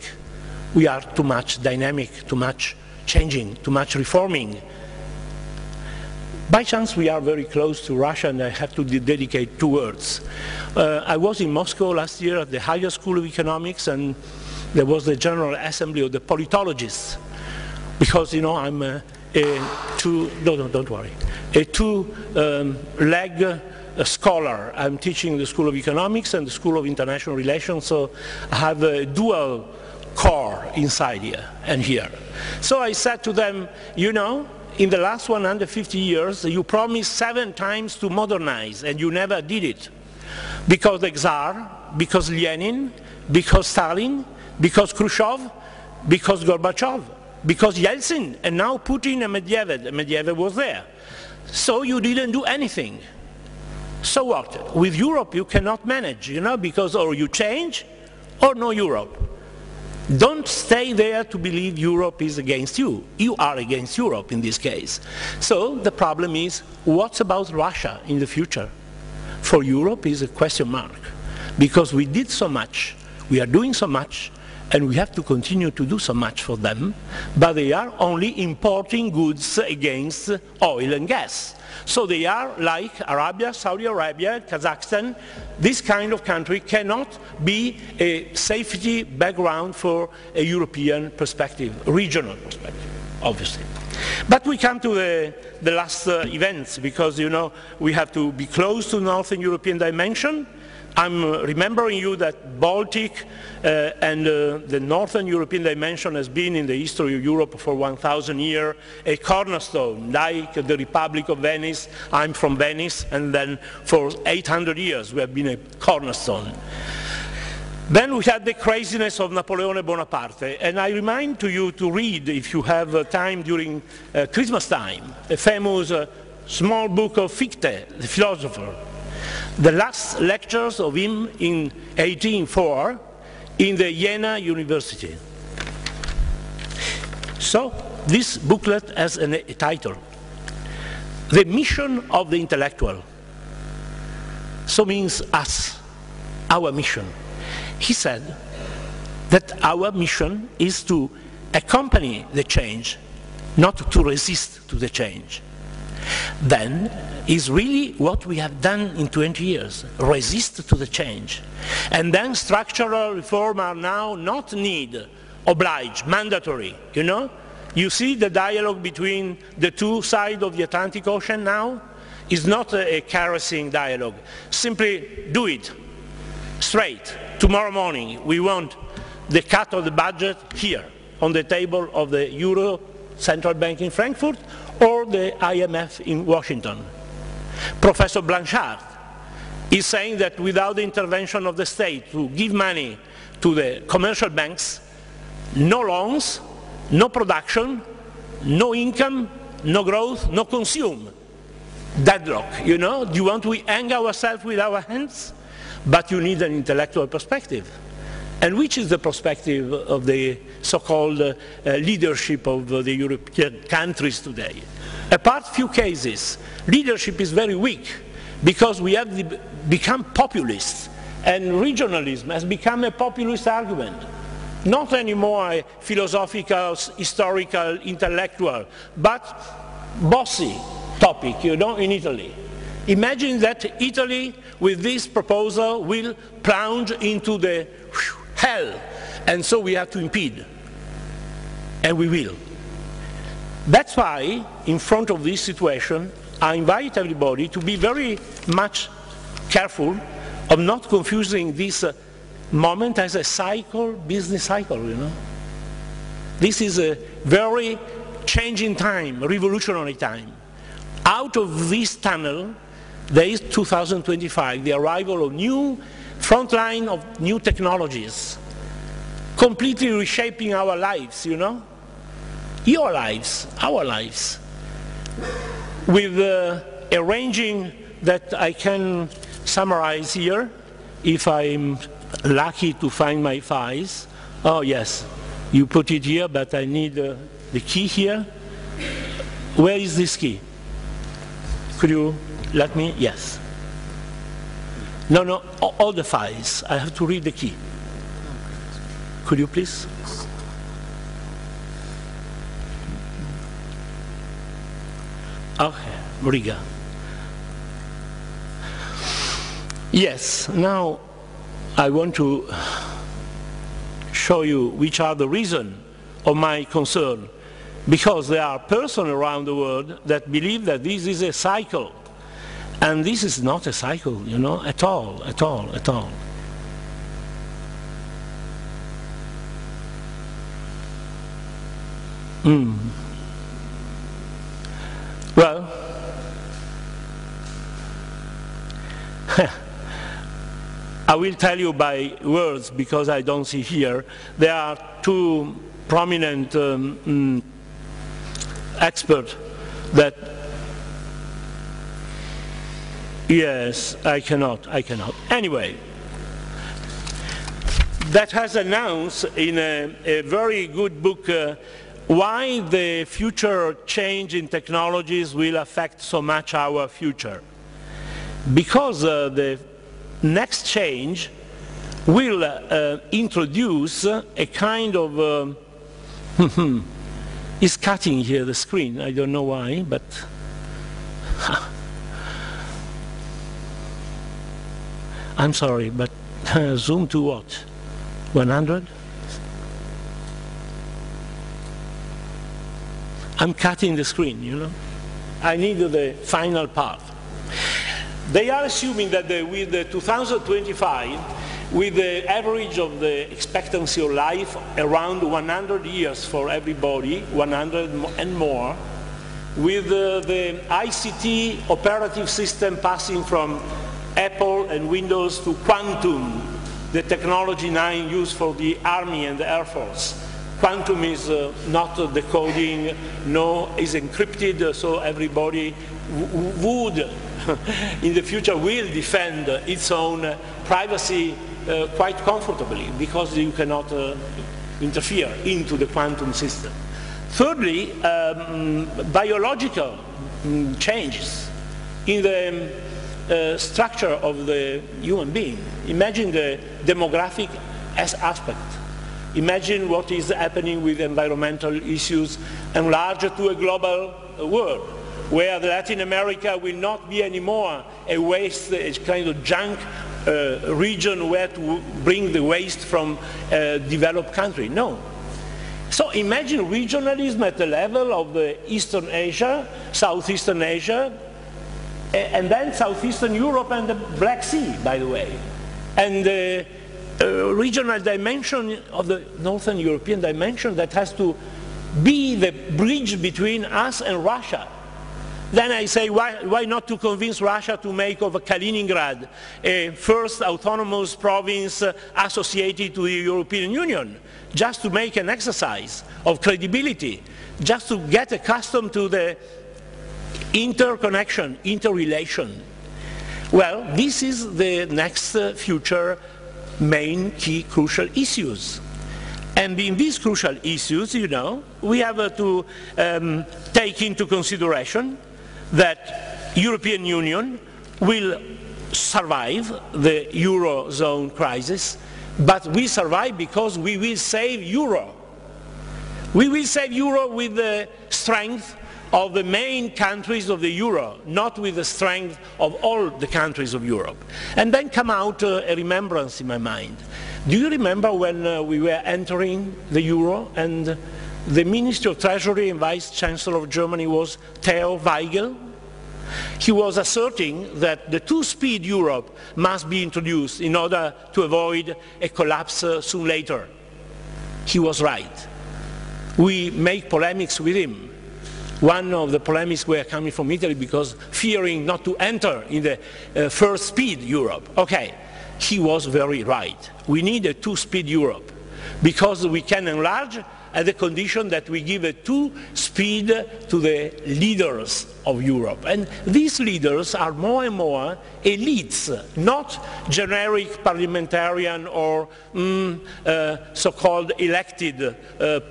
We are too much dynamic, too much changing, too much reforming. By chance, we are very close to Russia, and I have to dedicate 2 words. I was in Moscow last year at the Higher School of Economics, and there was the General Assembly of the politologists, because, you know, I'm don't worry, a two-leg scholar. I'm teaching the School of Economics and the School of International Relations, so I have a dual core inside here and here. So I said to them, you know, in the last 150 years, you promised 7 times to modernize, and you never did it. Because the Tsar, because Lenin, because Stalin, because Khrushchev, because Gorbachev, because Yeltsin, and now Putin and Medvedev. Medvedev was there. So you didn't do anything. So what? With Europe you cannot manage, you know, because or you change or no Europe. Don't stay there to believe Europe is against you. You are against Europe in this case. So the problem is, what about Russia in the future? For Europe is a question mark. because we did so much, we are doing so much, and we have to continue to do so much for them, but they are only importing goods against oil and gas. So they are like Arabia, Saudi Arabia, Kazakhstan. This kind of country cannot be a safety background for a European perspective, regional perspective, obviously. But we come to the last events, because, you know, we have to be close to the Northern European dimension. I'm remembering you that Baltic and the Northern European dimension has been in the history of Europe for 1,000 years a cornerstone, like the Republic of Venice. I'm from Venice, and then for 800 years we have been a cornerstone. Then we had the craziness of Napoleon Bonaparte, and I remind to you to read, if you have time during Christmas time, a famous small book of Fichte, the philosopher. The last lectures of him in 1804 in the Jena University. So this booklet has a title, The Mission of the Intellectual. So means us, our mission. He said that our mission is to accompany the change, not to resist to the change. Then is really what we have done in 20 years, resist to the change. And then structural reform are now not need, oblige, mandatory, you know? You see the dialogue between the two sides of the Atlantic Ocean now is not a caressing dialogue. Simply do it, straight. Tomorrow morning we want the cut of the budget here, on the table of the Euro Central Bank in Frankfurt, or the IMF in Washington. Professor Blanchard is saying that without the intervention of the state to give money to the commercial banks, no loans, no production, no income, no growth, no consume. Deadlock, you know? Do you want we hang ourselves with our hands? But you need an intellectual perspective. And which is the perspective of the so-called leadership of the European countries today? Apart few cases, leadership is very weak because we have become populists, and regionalism has become a populist argument. Not anymore a philosophical, historical, intellectual, but bossy topic, you know, in Italy. Imagine that Italy, with this proposal, will plunge into the hell, and so we have to impede, and we will. That's why, in front of this situation, I invite everybody to be very much careful of not confusing this moment as a cycle, business cycle, you know. This is a very changing time, revolutionary time. Out of this tunnel, there is 2025, the arrival of new frontline of new technologies, completely reshaping our lives, you know? Your lives, our lives, with arranging that I can summarize here, if I'm lucky to find my files. Oh yes, you put it here, but I need the key here. Where is this key? Could you let me? Yes. No, no, all the files. I have to read the key. Could you please? Okay, Riga. Yes, now I want to show you which are the reasons of my concern, because there are persons around the world that believe that this is a cycle, and this is not a cycle, you know, at all, at all, at all. Well, I will tell you by words because I don't see here. There are two prominent experts that, yes, I cannot. Anyway, that has announced in a very good book why the future change in technologies will affect so much our future. Because the next change will introduce a kind of it's cutting here the screen, I don't know why, but I'm sorry, but zoom to what? 100? I'm cutting the screen, you know. I need the final part. They are assuming that with the 2025, with the average of the expectancy of life around 100 years for everybody, 100 and more, with the ICT operative system passing from Apple and Windows to Quantum, the technology now in use for the Army and the Air Force. Quantum is not decoding, no, is encrypted, so everybody would, in the future, will defend its own privacy quite comfortably, because you cannot interfere into the quantum system. Thirdly, biological changes in the structure of the human being. Imagine the demographic aspect. Imagine what is happening with environmental issues enlarged to a global world, where Latin America will not be anymore a waste, a kind of junk region where to bring the waste from a developed country. No. So imagine regionalism at the level of the Eastern Asia, Southeastern Asia, and then Southeastern Europe and the Black Sea, by the way. And the regional dimension of the Northern European dimension that has to be the bridge between us and Russia. Then I say, why not to convince Russia to make of Kaliningrad a first autonomous province associated to the European Union, just to make an exercise of credibility, just to get accustomed to the interconnection, interrelation. Well, this is the next future main key crucial issues. And in these crucial issues, you know, we have to take into consideration that European Union will survive the Eurozone crisis, but we survive because we will save Euro. We will save Euro with the strength of the main countries of the Euro, not with the strength of all the countries of Europe. And then come out a remembrance in my mind. Do you remember when we were entering the Euro and the Minister of Treasury and Vice Chancellor of Germany was Theo Weigel? He was asserting that the two-speed Europe must be introduced in order to avoid a collapse soon later. He was right. We make polemics with him. One of the polemics were coming from Italy because fearing not to enter in the first speed Europe. Okay, he was very right. We need a two-speed Europe because we can enlarge at the condition that we give a two-speed to the leaders of Europe. And these leaders are more and more elites, not generic parliamentarian or so-called elected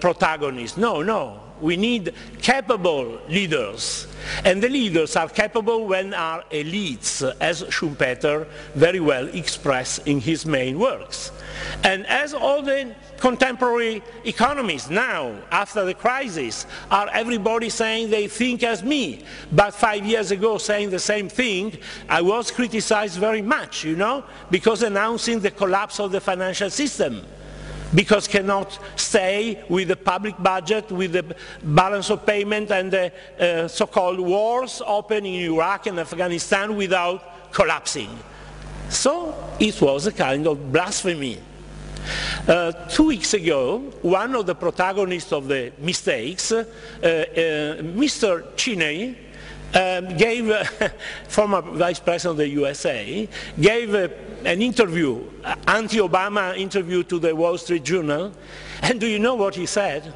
protagonists. No, no. We need capable leaders. And the leaders are capable when are elites, as Schumpeter very well expressed in his main works. And as all the contemporary economists now, after the crisis, are everybody saying they think as me. But 5 years ago saying the same thing, I was criticized very much, you know, because announcing the collapse of the financial system. Because cannot stay with the public budget, with the balance of payment and the so-called wars open in Iraq and Afghanistan without collapsing. So it was a kind of blasphemy. 2 weeks ago, one of the protagonists of the mistakes, Mr. Cheney, gave, former Vice President of the USA, gave an interview, anti-Obama interview to the Wall Street Journal, and do you know what he said?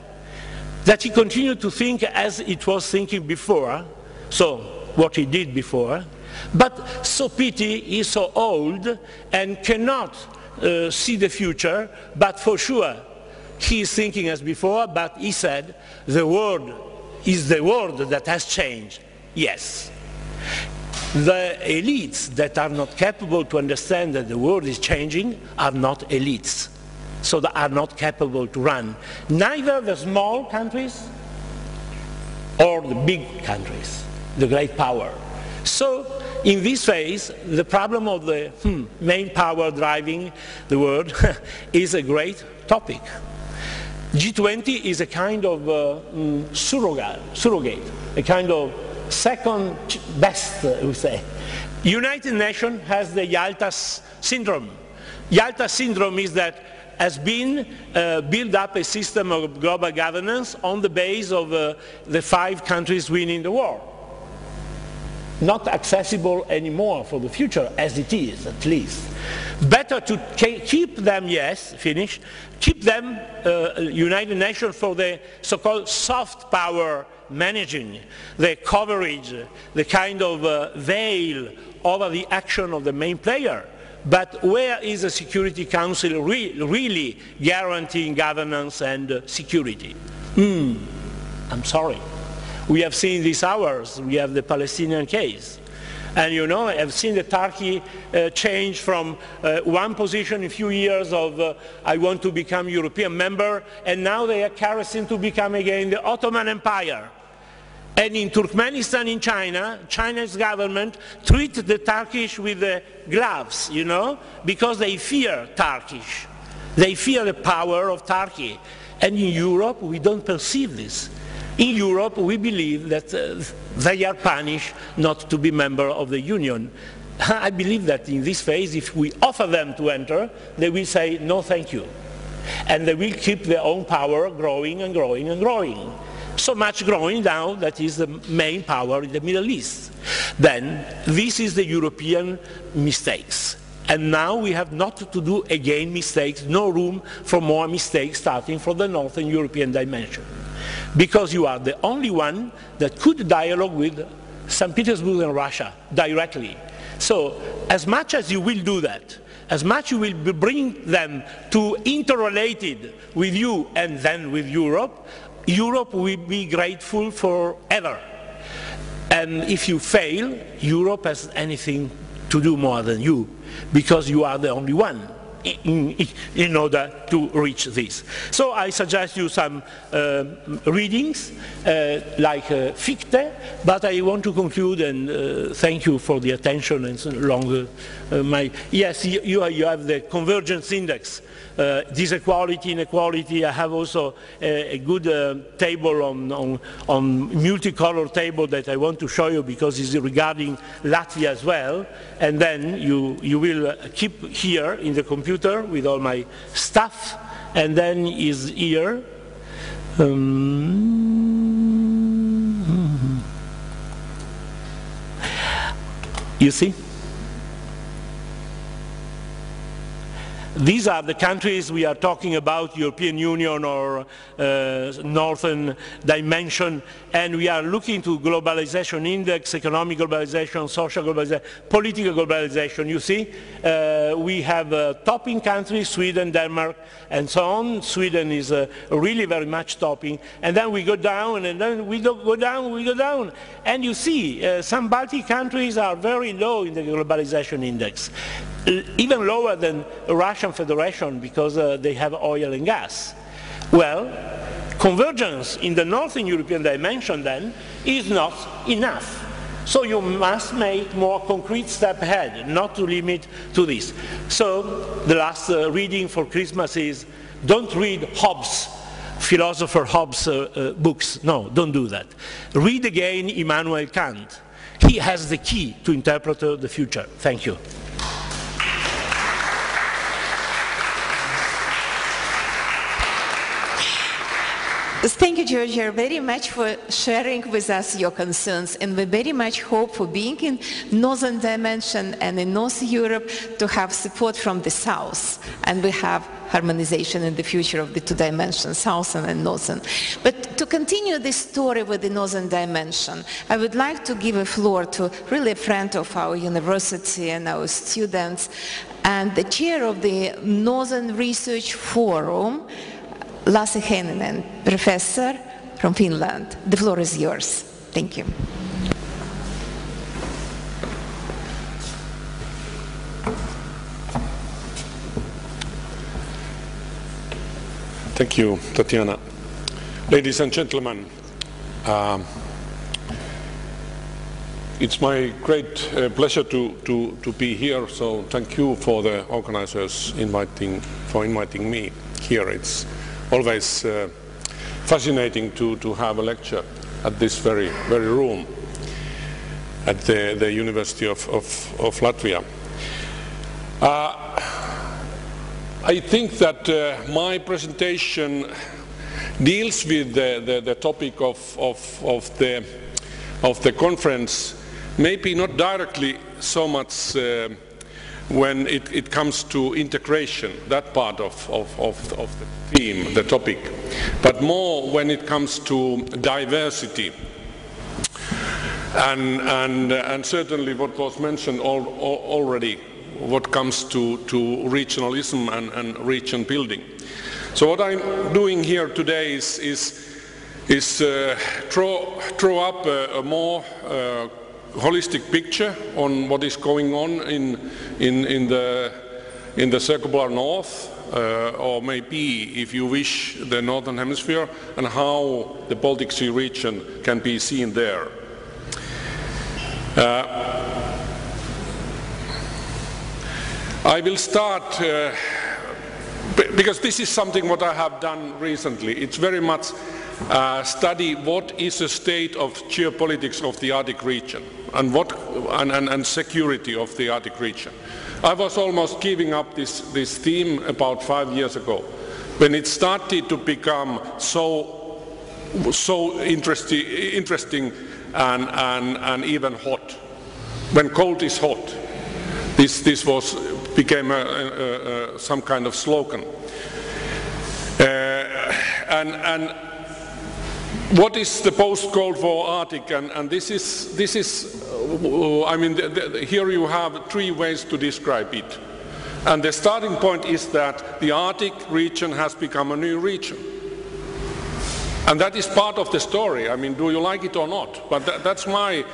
That he continued to think as it was thinking before, so what he did before, but so pity he's so old and cannot see the future, but for sure he is thinking as before, but he said the world is the world that has changed. Yes. The elites that are not capable to understand that the world is changing are not elites. So they are not capable to run neither the small countries or the big countries, the great power. So in this phase, the problem of the main power driving the world is a great topic. G20 is a kind of surrogate, a kind of second best, we say. United Nations has the Yalta syndrome. Yalta syndrome is that has been built up a system of global governance on the base of the 5 countries winning the war. Not accessible anymore for the future, as it is, at least. Better to keep them, keep them, United Nations, for the so-called soft power managing, the coverage, the kind of veil over the action of the main player. But where is the Security Council really guaranteeing governance and security? I'm sorry. We have seen these hours. We have the Palestinian case. And you know, I've seen the Turkey change from one position in a few years of I want to become European member, and now they are caressing to become again the Ottoman Empire. And in Turkmenistan, in China, China's government treats the Turkish with the gloves, you know, because they fear Turkish. They fear the power of Turkey. And in Europe, we don't perceive this. In Europe, we believe that they are punished not to be member of the Union. I believe that in this phase, if we offer them to enter, they will say, no, thank you. And they will keep their own power growing and growing and growing. So much growing now that is the main power in the Middle East. Then, this is the European mistakes. And now we have not to do again mistakes, no room for more mistakes starting from the Northern European dimension. Because you are the only one that could dialogue with St. Petersburg and Russia directly. So, as much as you will do that, as much you will bring them to interrelated with you and then with Europe, Europe will be grateful forever. And if you fail, Europe has anything to do more than you, because you are the only one in order to reach this. So I suggest you some readings like Fichte, but I want to conclude and thank you for the attention and so long. Yes, you have the convergence index. Disequality, inequality. I have also a good table on multicolor table that I want to show you because it's regarding Latvia as well. And then you will keep here in the computer with all my stuff. And then is here. You see? These are the countries we are talking about, European Union or Northern dimension, and we are looking to globalization index, economic globalization, social globalization, political globalization. You see, we have topping countries, Sweden, Denmark, and so on. Sweden is really very much topping, and then we go down, and then we go down, we go down. And you see, some Baltic countries are very low in the globalization index. Even lower than the Russian Federation because they have oil and gas. Well, convergence in the Northern European dimension then is not enough. So you must make more concrete step ahead, not to limit to this. So the last reading for Christmas is don't read Hobbes, philosopher Hobbes' books. No, don't do that. Read again Immanuel Kant. He has the key to interpret the future. Thank you. Thank you, Georgia, very much for sharing with us your concerns, and we very much hope for being in Northern Dimension and in North Europe to have support from the South, and we have harmonization in the future of the two dimensions, Southern and Northern. But to continue this story with the Northern Dimension, I would like to give a floor to really a friend of our university and our students, and the chair of the Northern Research Forum, Lasse Heininen, professor from Finland. The floor is yours. Thank you. Thank you, Tatiana. Ladies and gentlemen, it's my great pleasure to be here, so thank you for the organizers for inviting me here. It's always fascinating to have a lecture at this very room at the University of Latvia. I think that my presentation deals with the topic of the conference, maybe not directly so much when it comes to integration, that part of the theme, the topic, but more when it comes to diversity. And certainly what was mentioned already, what comes to regionalism and region building. So what I'm doing here today is draw up a more holistic picture on what is going on in the circular north, or maybe, if you wish, the northern hemisphere, and how the Baltic Sea region can be seen there. I will start because this is something what I have done recently. It's very much study what is the state of geopolitics of the Arctic region and security of the Arctic region. I was almost giving up this theme about 5 years ago, when it started to become so interesting and even hot. When cold is hot, this became some kind of slogan. And what is the post-Cold War Arctic? And this is I mean, here you have 3 ways to describe it. And the starting point is that the Arctic region has become a new region. And that is part of the story. I mean, do you like it or not? But that's my,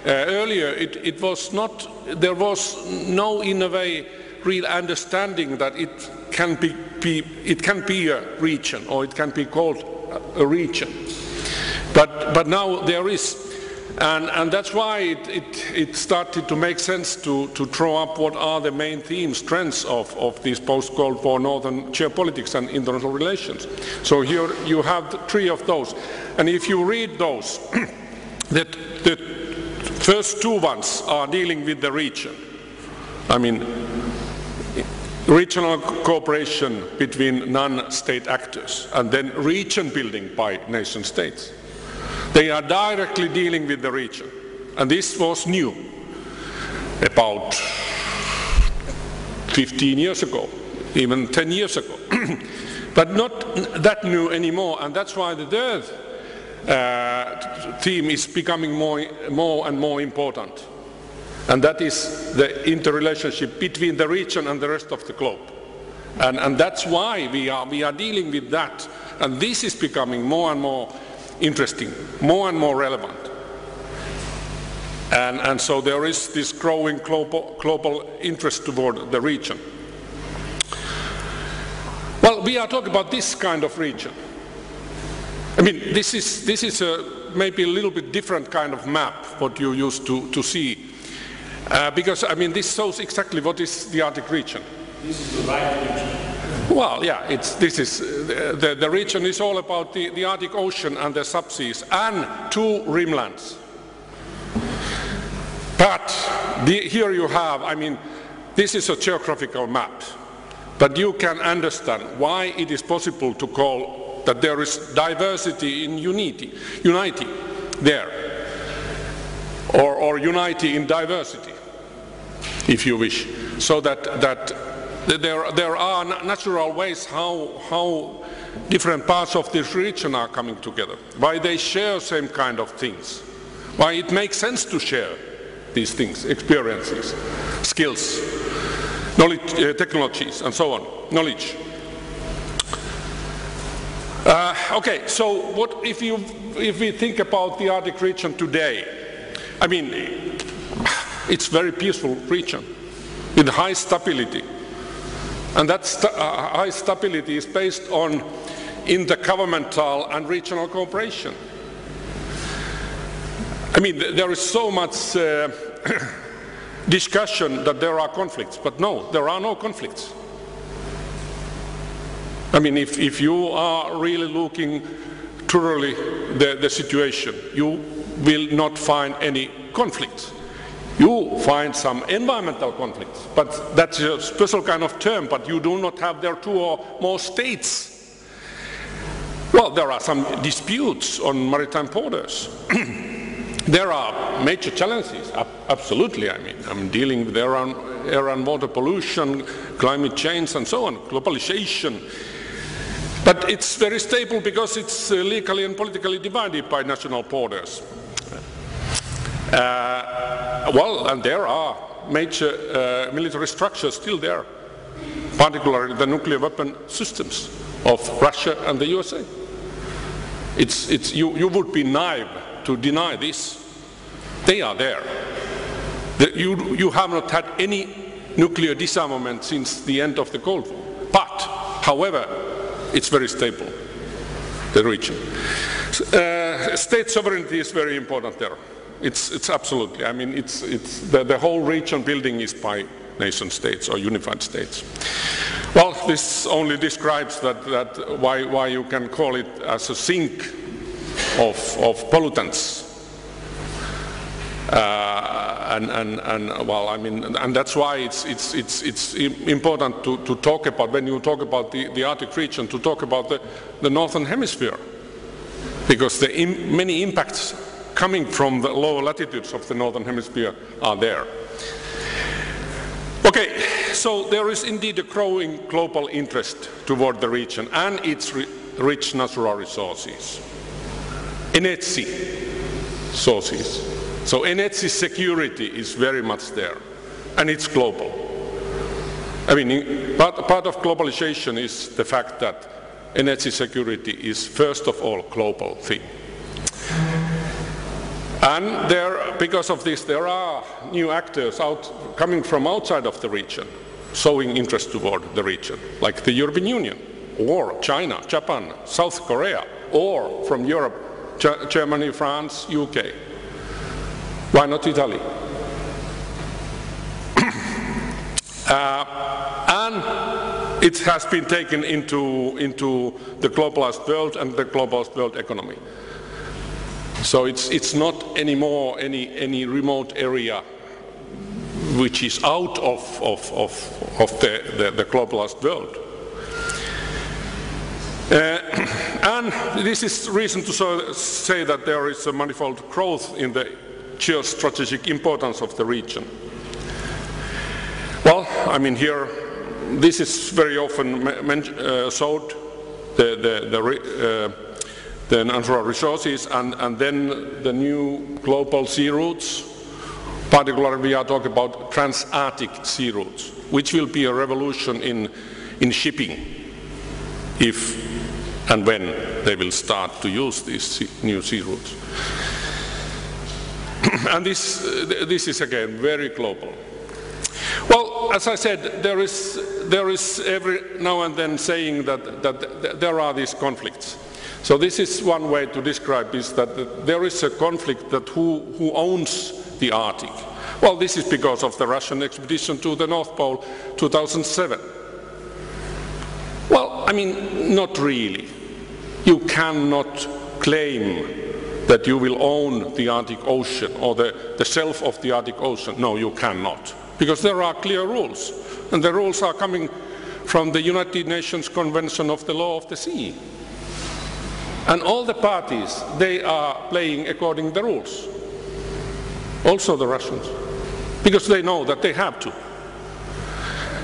earlier it was not, there was no, in a way, real understanding that it can be a region, or it can be called a region. But now there is. And that's why it started to make sense to draw up what are the main themes, trends of these post-Cold War northern geopolitics and international relations. So here you have 3 of those. And if you read those, the first 2 ones are dealing with the region. I mean, regional cooperation between non-state actors, and then region building by nation states. They are directly dealing with the region, and this was new about 15 years ago, even 10 years ago, but not that new anymore. And that's why the third theme is becoming more and more important, and that is the interrelationship between the region and the rest of the globe. And that's why we are dealing with that, and this is becoming more and more interesting, more and more relevant. And so there is this growing global interest toward the region. Well, we are talking about this kind of region. I mean, this is maybe a little bit different kind of map what you used to see. Because, I mean, this shows exactly what is the Arctic region. This is the right region. Well, yeah, the region is all about the Arctic Ocean and the subseas and 2 rimlands. But here you have, I mean, this is a geographical map, but you can understand why it is possible to call that there is diversity in unity there, or unity in diversity, if you wish, so that there are natural ways how different parts of this region are coming together, why they share same kind of things, why it makes sense to share these things, experiences, skills, knowledge, technologies, and so on, knowledge. Okay, so what if we think about the Arctic region today? I mean, it's a very peaceful region with high stability. And that high stability is based on intergovernmental and regional cooperation. I mean, there is so much discussion that there are conflicts, but no, there are no conflicts. I mean, if you are really looking thoroughly the situation, you will not find any conflicts. You find some environmental conflicts, but that's a special kind of term, but you do not have there 2 or more states. Well, there are some disputes on maritime borders. There are major challenges, absolutely. I mean, I'm dealing with air and water pollution, climate change and so on, globalization. But it's very stable because it's legally and politically divided by national borders. Well, and there are major military structures still there, particularly the nuclear weapon systems of Russia and the USA. You would be naive to deny this. They are there. You have not had any nuclear disarmament since the end of the Cold War. But, however, it's very stable, the region. State sovereignty is very important there. It's absolutely. I mean, the whole region building is by nation states or unified states. Well, this only describes that why you can call it as a sink of pollutants. Well, I mean, and that's why it's important to talk about, when you talk about the Arctic region, to talk about the northern hemisphere, because the many impacts coming from the lower latitudes of the northern hemisphere are there. Okay, so there is indeed a growing global interest toward the region and its rich natural resources, energy sources. So energy security is very much there, and it's global. I mean, part of globalization is the fact that energy security is first of all a global thing. And because of this, there are new actors coming from outside of the region, showing interest toward the region, like the European Union, or China, Japan, South Korea, or from Europe, Germany, France, UK. Why not Italy? And it has been taken into the globalized world and the globalized world economy. So it's not anymore any remote area which is out of the globalized world. And this is reason to say that there is a manifold growth in the geostrategic importance of the region. Well, I mean, here, this is very often showed, the natural resources and then the new global sea routes. Particularly, we are talking about trans-Arctic sea routes, which will be a revolution in shipping if and when they will start to use these new sea routes. And this is again very global. Well, as I said, there is every now and then saying that there are these conflicts. So this is one way to describe is that there is a conflict that who owns the Arctic. Well, this is because of the Russian expedition to the North Pole 2007. Well, I mean, not really. You cannot claim that you will own the Arctic Ocean or the shelf of the Arctic Ocean. No, you cannot. Because there are clear rules. And the rules are coming from the United Nations Convention of the Law of the Sea. And all the parties, they are playing according to the rules. Also the Russians. Because they know that they have to.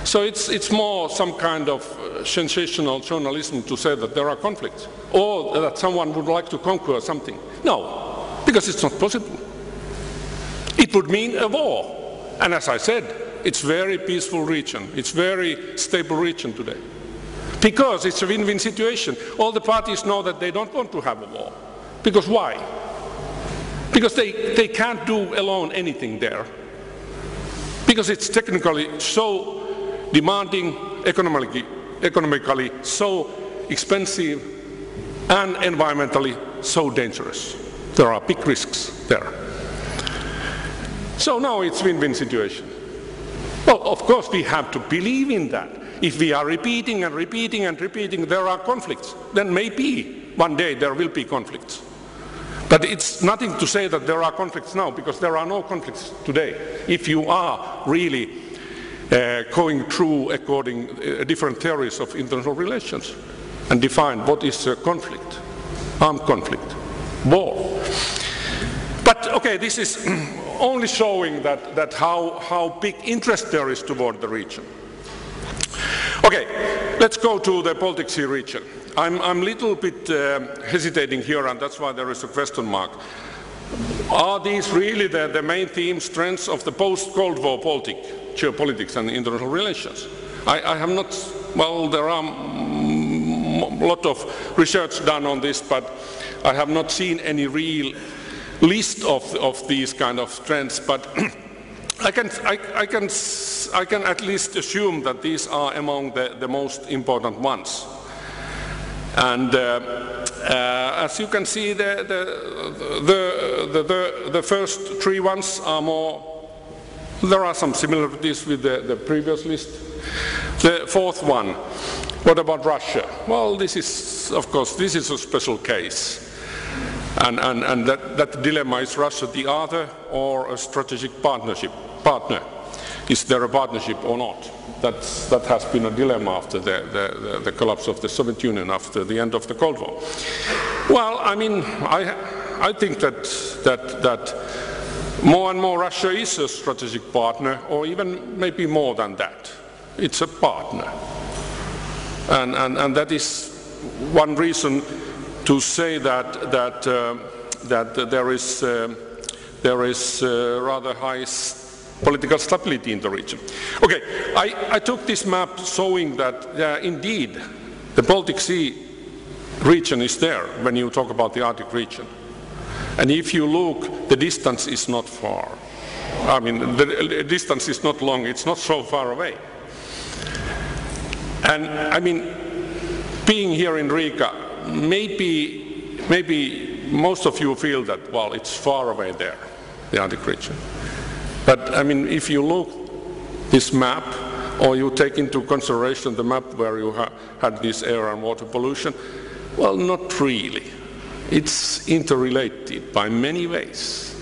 So it's more some kind of sensational journalism to say that there are conflicts. Or that someone would like to conquer something. No, because it's not possible. It would mean a war. And as I said, it's a very peaceful region. It's a very stable region today. Because it's a win-win situation. All the parties know that they don't want to have a war. Because why? Because they can't do alone anything there. Because it's technically so demanding, economically so expensive, and environmentally so dangerous. There are big risks there. So now it's win-win situation. Well, of course we have to believe in that. If we are repeating and repeating and repeating, there are conflicts. Then maybe one day there will be conflicts. But it's nothing to say that there are conflicts now, because there are no conflicts today. If you are really going through according different theories of international relations and define what is a conflict, armed conflict, war. But okay, this is only showing that how big interest there is toward the region. Okay, let's go to the Baltic Sea region. I'm a little bit hesitating here, and that's why there is a question mark. Are these really the main themes, strengths of the post-Cold War Baltic geopolitics and international relations? I have not, well, there are a lot of research done on this, but I have not seen any real list of these kind of trends, but I can at least assume that these are among the most important ones. And as you can see, the first three ones are more, there are some similarities with the previous list. The fourth one, what about Russia? Well, this is, of course, this is a special case. And that dilemma, is Russia the other or a strategic partner? Is there a partnership or not? That has been a dilemma after the collapse of the Soviet Union, after the end of the Cold War. Well, I mean, I think that more and more Russia is a strategic partner, or even maybe more than that. It's a partner. And that is one reason to say that there is rather high political stability in the region. Okay, I took this map showing that indeed the Baltic Sea region is there when you talk about the Arctic region. And if you look, the distance is not far. I mean, the distance is not long, it's not so far away. And I mean, being here in Riga, maybe most of you feel that, well, it's far away there, the Arctic region. But I mean, if you look this map, or you take into consideration the map where you had this air and water pollution, well, not really. It's interrelated by many ways.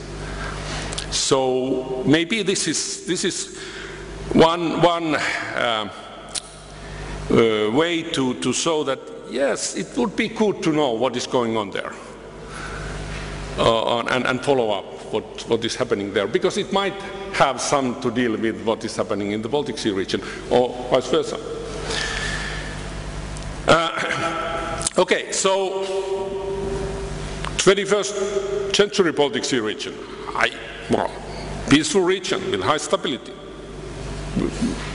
So maybe this is one way to show that, yes, it would be good to know what is going on there and follow up what is happening there, because it might have some to deal with what is happening in the Baltic Sea region, or vice versa. Okay, so 21st century Baltic Sea region, well, peaceful region with high stability,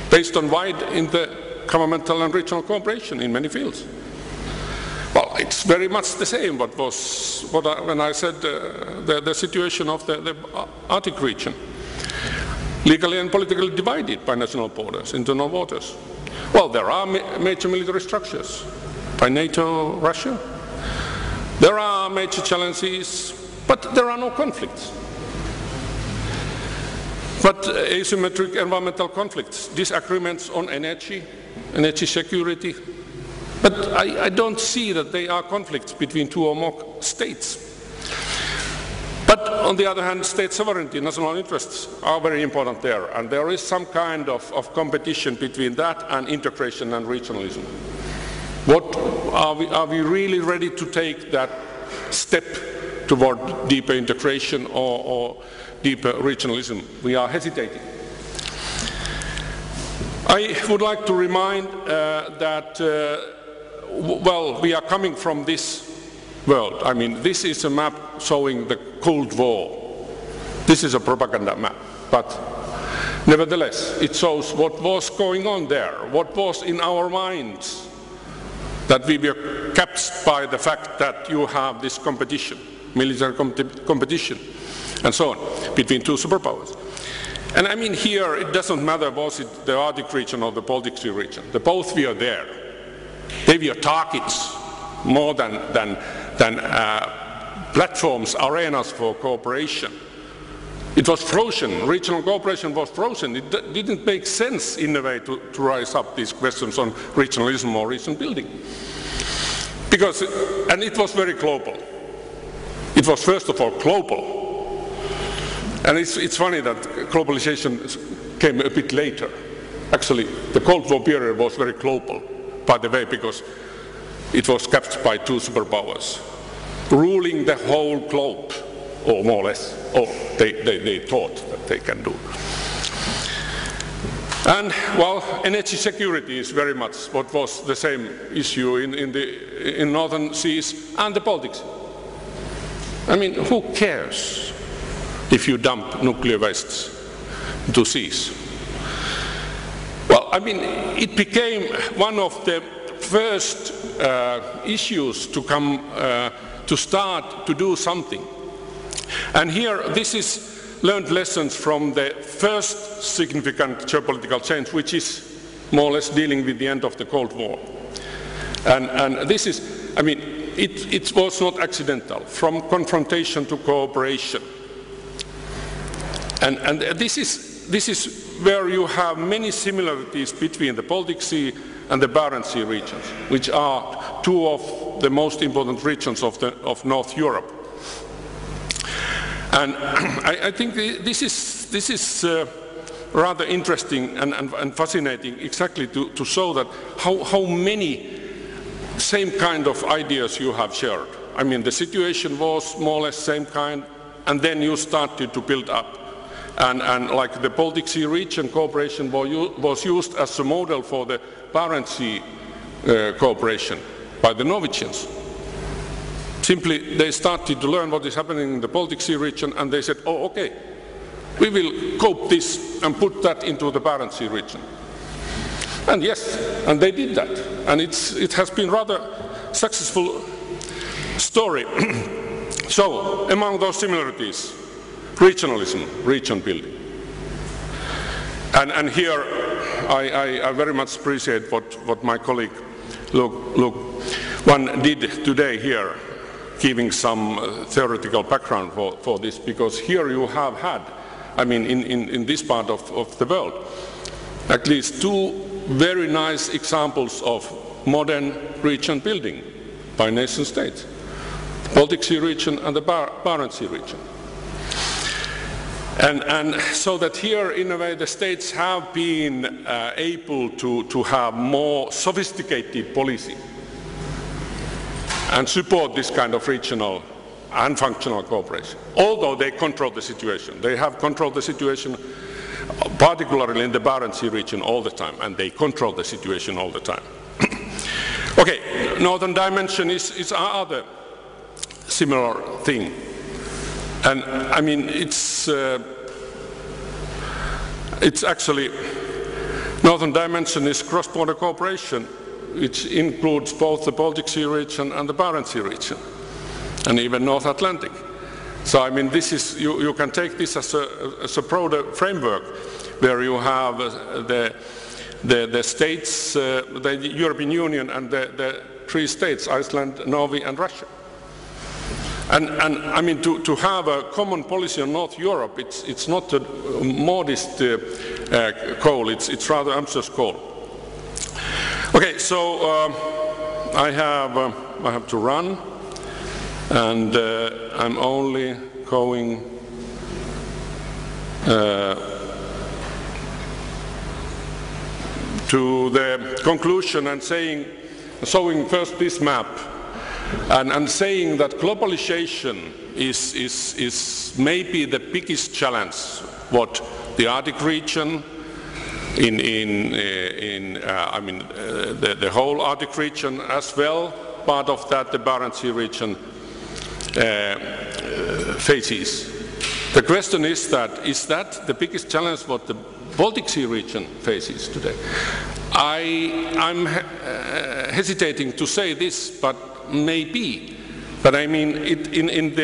based on wide intergovernmental and regional cooperation in many fields. Well, it's very much the same when I said the situation of the Arctic region. Legally and politically divided by national borders, internal waters. Well, there are major military structures by NATO, Russia. There are major challenges, but there are no conflicts. But asymmetric environmental conflicts, disagreements on energy security, but I don't see that they are conflicts between two or more states. But on the other hand, state sovereignty, national interests are very important there, and there is some kind of competition between that and integration and regionalism. What are we really ready to take that step toward deeper integration or deeper regionalism? We are hesitating. I would like to remind that well, we are coming from this world. I mean, this is a map showing the Cold War. This is a propaganda map, but nevertheless, it shows what was going on there, what was in our minds, that we were captured by the fact that you have this competition, military competition, and so on, between two superpowers. And I mean, here, it doesn't matter, was it the Arctic region or the Baltic Sea region, both were there. They were targets more than platforms, arenas for cooperation. It was frozen. Regional cooperation was frozen. It didn't make sense in a way to rise up these questions on regionalism or region building. And it was very global. It was first of all global. And it's funny that globalization came a bit later. Actually, the Cold War period was very global, by the way, because it was captured by two superpowers, ruling the whole globe, or more or less, or they thought that they can do. And, well, energy security is very much what was the same issue in northern seas and the Baltic Sea. I mean, who cares if you dump nuclear wastes into seas? Well, I mean, it became one of the first issues to come to start to do something. And here, this is learned lessons from the first significant geopolitical change, which is more or less dealing with the end of the Cold War. And this is, I mean, it was not accidental, from confrontation to cooperation. And this is where you have many similarities between the Baltic Sea and the Barents Sea regions, which are two of the most important regions of North Europe. And I think this is rather interesting and fascinating, exactly to show that how many same kind of ideas you have shared. I mean, the situation was more or less same kind, and then you started to build up. And like the Baltic Sea region cooperation was used as a model for the Barents Sea cooperation by the Norwegians. Simply, they started to learn what is happening in the Baltic Sea region, and they said, oh, okay, we will cope this and put that into the Barents Sea region. And yes, and they did that. And it has been rather successful story. So, among those similarities, regionalism, region building. And here, I very much appreciate what my colleague Luke one did today here, giving some theoretical background for this, because here you have had, I mean, in this part of the world, at least two very nice examples of modern region building by nation states, the Baltic Sea region and the Barents Sea region. And so that here, in a way, the states have been able to have more sophisticated policy and support this kind of regional and functional cooperation, although they control the situation. They have controlled the situation, particularly in the Barents Sea region, all the time, and they control the situation all the time. Okay, northern dimension is other similar thing. And I mean, it's actually, northern dimension is cross-border cooperation, which includes both the Baltic Sea region and the Barents Sea region, and even North Atlantic. So I mean, this is, you can take this as a broader framework, where you have the states, the European Union, and the three states, Iceland, Norway, and Russia. And I mean, to have a common policy on North Europe, it's not a modest goal, it's rather ambitious goal. Okay, so I have to run, and I'm only going to the conclusion and showing first this map, and saying that globalization is maybe the biggest challenge what the Arctic region, the whole Arctic region as well, part of that the Barents Sea region faces. The question is that the biggest challenge what the Baltic Sea region faces today? I'm hesitating to say this, but maybe. But I mean, in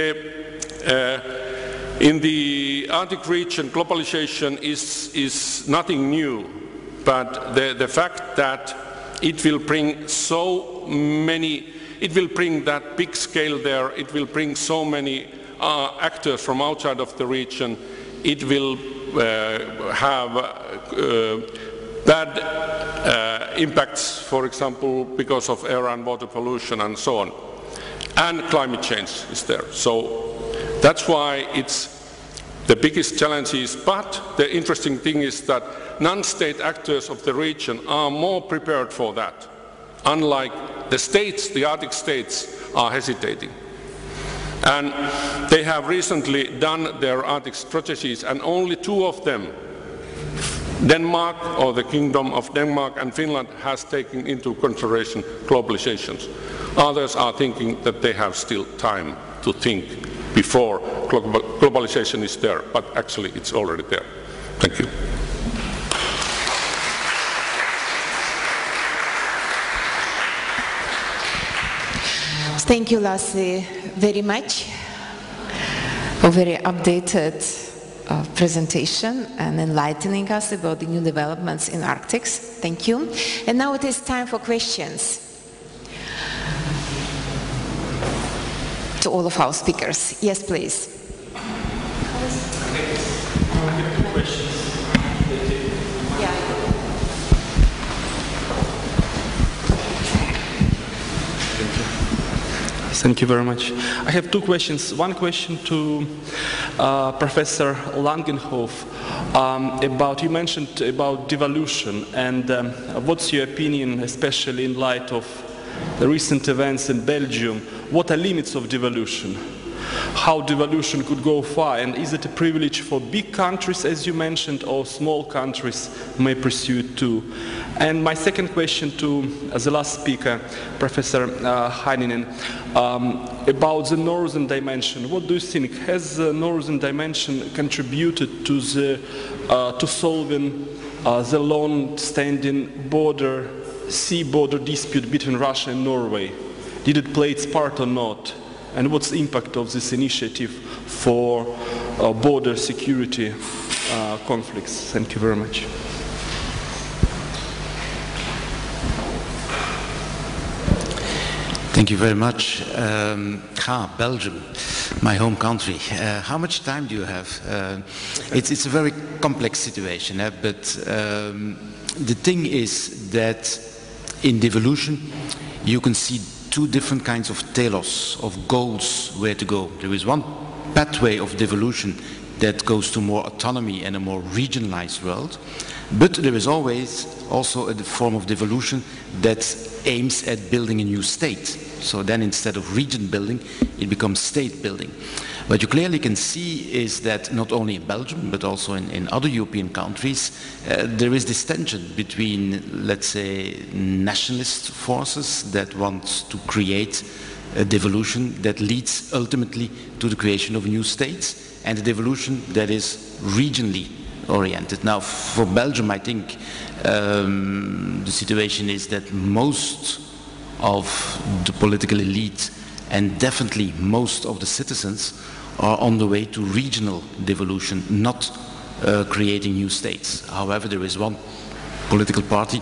the Arctic region, globalization is nothing new, but the fact that it will bring so many it will bring that big scale there, it will bring so many actors from outside of the region, it will have bad impacts, for example, because of air and water pollution and so on. And climate change is there. So that's why it's the biggest challenge is, but the interesting thing is that non-state actors of the region are more prepared for that, unlike the states, the Arctic states are hesitating. And they have recently done their Arctic strategies, and only 2 of them, Denmark, or the Kingdom of Denmark, and Finland, has taken into consideration globalization. Others are thinking that they have still time to think before globalization is there, but actually it's already there. Thank you. Thank you, Lassi, very much for a very updated presentation and enlightening us about the new developments in Arctic. Thank you. And now it is time for questions to all of our speakers. Yes, please. Thank you very much. I have 2 questions. One question to Professor Langenhoff about, you mentioned about devolution, and what's your opinion, especially in light of the recent events in Belgium? What are limits of devolution? How devolution could go far, and is it a privilege for big countries, as you mentioned, or small countries may pursue it too? And my second question to the last speaker, Professor Heininen, about the northern dimension. What do you think? Has the northern dimension contributed to solving the long-standing sea border dispute between Russia and Norway? Did it play its part or not? And what's the impact of this initiative for border security conflicts? Thank you very much. Thank you very much. Belgium, my home country. How much time do you have? It's a very complex situation, but the thing is that in devolution you can see 2 different kinds of telos, of goals where to go. There is one pathway of devolution that goes to more autonomy and a more regionalized world, but there is always also a form of devolution that aims at building a new state. So then instead of region building, it becomes state building. What you clearly can see is that not only in Belgium, but also in other European countries, there is this tension between, let's say, nationalist forces that want to create a devolution that leads ultimately to the creation of new states, and a devolution that is regionally oriented. Now, for Belgium, I think the situation is that most of the political elite and definitely most of the citizens are on the way to regional devolution, not creating new states. However, there is one political party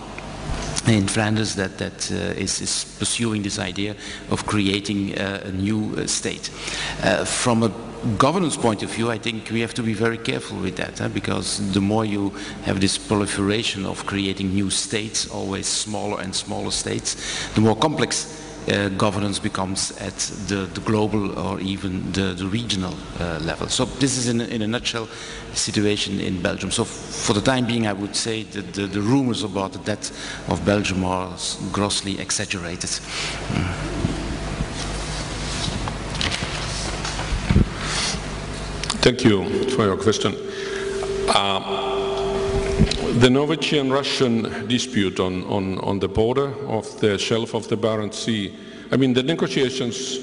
in Flanders that is pursuing this idea of creating a new state. From a governance point of view, I think we have to be very careful with that, because the more you have this proliferation of creating new states, always smaller and smaller states, the more complex governance becomes at the global or even the regional level. So this is in a nutshell the situation in Belgium. So for the time being, I would say that the rumors about the death of Belgium are grossly exaggerated. Thank you for your question. The Norwegian-Russian dispute on the border of the shelf of the Barents Sea, I mean, the negotiations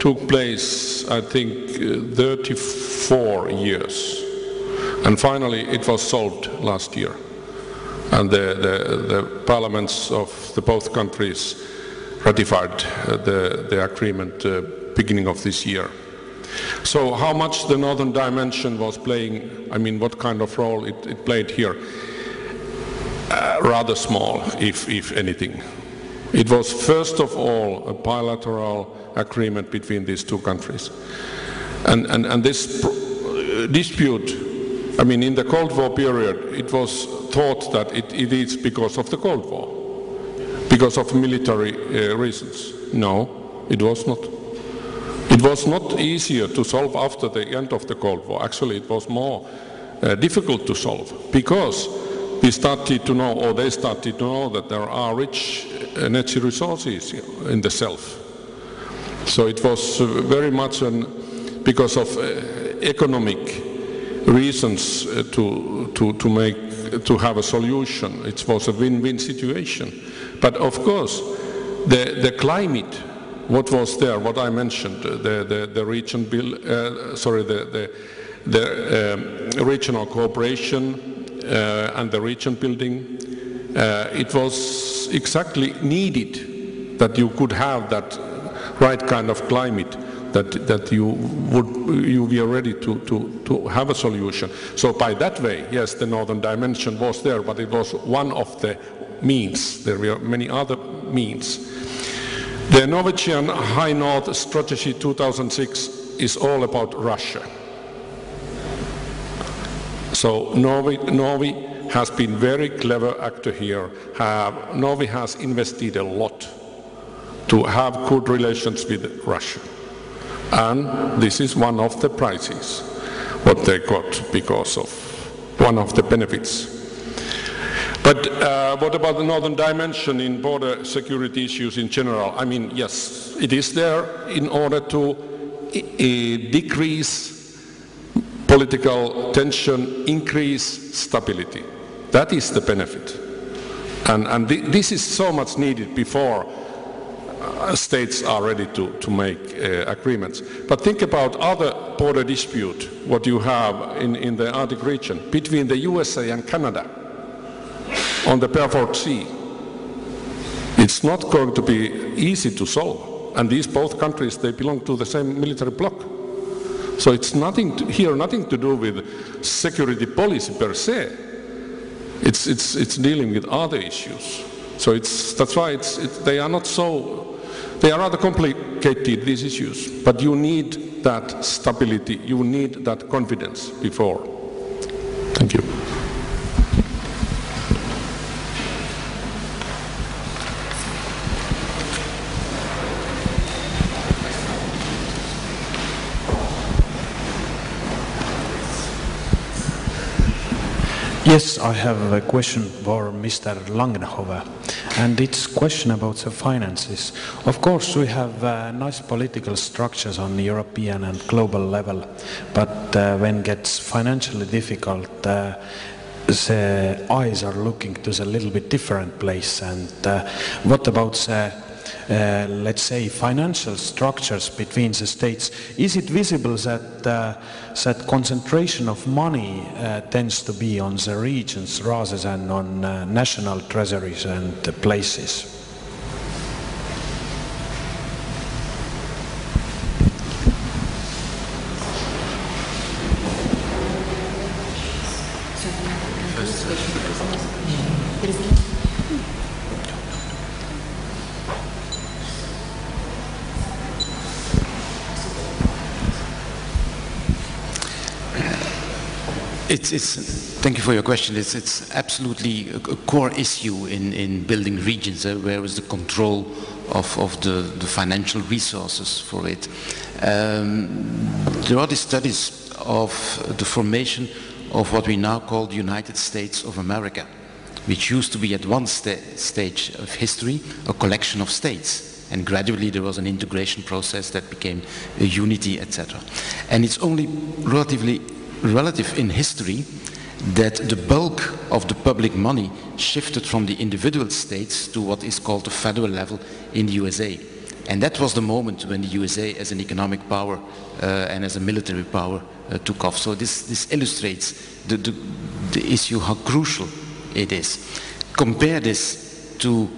took place, I think, 34 years. And finally, it was solved last year. And the parliaments of the both countries ratified the agreement beginning of this year. So how much the northern dimension was playing, I mean, what kind of role it played here? Rather small, if anything. It was first of all a bilateral agreement between these two countries. And this dispute, I mean, in the Cold War period, it was thought that it is because of the Cold War, because of military reasons. No, it was not. It was not easier to solve after the end of the Cold War. Actually, it was more difficult to solve, because we started to know, or they started to know, that there are rich energy resources in the shelf. So it was very much because of economic reasons to have a solution. It was a win-win situation. But of course, the climate, what was there, what I mentioned, the region the regional cooperation and the region building, it was exactly needed that you could have that right kind of climate, that you were ready to have a solution. So by that way, yes, the northern dimension was there, but it was one of the means. There were many other means. The Norwegian High North Strategy 2006 is all about Russia. So Norway has been very clever actor here. Norway has invested a lot to have good relations with Russia. And this is one of the prizes, what they got because of one of the benefits. But what about the northern dimension in border security issues in general? I mean, yes, it is there in order to decrease political tension, increase stability. That is the benefit. And this is so much needed before states are ready to make agreements. But think about other border dispute, what you have in the Arctic region, between the USA and Canada on the Beaufort Sea. It's not going to be easy to solve. And these both countries, they belong to the same military bloc. So it's nothing to do with security policy per se. It's dealing with other issues. So that's why they are not so, they are rather complicated, these issues. But you need that stability, you need that confidence before. Thank you. Yes, I have a question for Mr. Langenhoven, and it's a question about the finances. Of course, we have nice political structures on the European and global level, but when it gets financially difficult, the eyes are looking to a little bit different place. And what about the let's say financial structures between the states? Is it visible that that concentration of money tends to be on the regions rather than on national treasuries and places? Thank you for your question. It's absolutely a core issue in building regions, where is the control of the financial resources for it. There are these studies of the formation of what we now call the United States of America, which used to be at one stage of history a collection of states. And gradually there was an integration process that became a unity, etc. And it's only relative in history that the bulk of the public money shifted from the individual states to what is called the federal level in the USA. And that was the moment when the USA as an economic power and as a military power took off. So this illustrates the issue, how crucial it is. Compare this to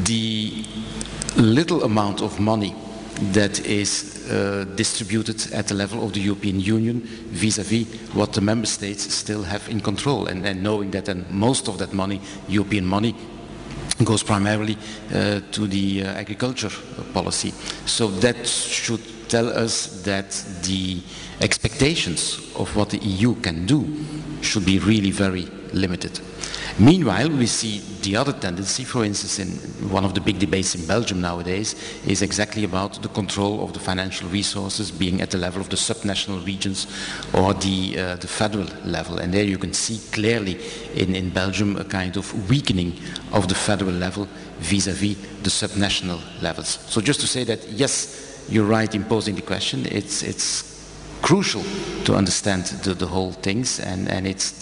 the little amount of money that is distributed at the level of the European Union vis-à-vis what the member states still have in control, and knowing that then most of that money, European money, goes primarily to the agriculture policy. So that should tell us that the expectations of what the EU can do should be really very limited. Meanwhile, we see the other tendency, for instance, in one of the big debates in Belgium nowadays, is exactly about the control of the financial resources being at the level of the subnational regions or the federal level. And there you can see clearly in Belgium a kind of weakening of the federal level vis-à-vis the subnational levels. So just to say that, yes, you're right in posing the question, it's crucial to understand the whole things, and it's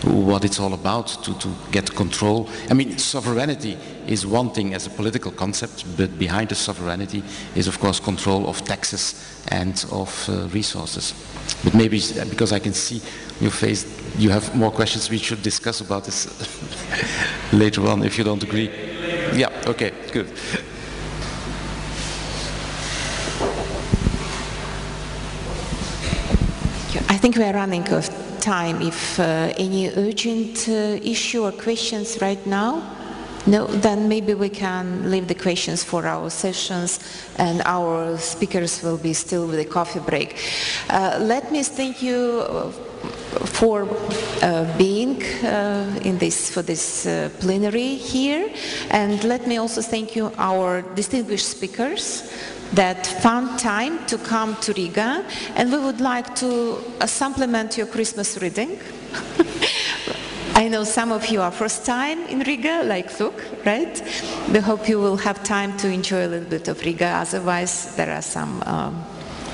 what it's all about to get control. I mean, sovereignty is one thing as a political concept, but behind the sovereignty is of course control of taxes and of resources. But maybe, because I can see your face, you have more questions. We should discuss about this later on, if you don't agree. Yeah, okay, good. I think we are running out of time. If any urgent issue or questions right now? No, then maybe we can leave the questions for our sessions, and our speakers will be still with the coffee break. Let me thank you for being for this plenary here, and let me also thank you, our distinguished speakers, that found time to come to Riga, and we would like to supplement your Christmas reading. I know some of you are first time in Riga, like Luke, right? We hope you will have time to enjoy a little bit of Riga. Otherwise, there are some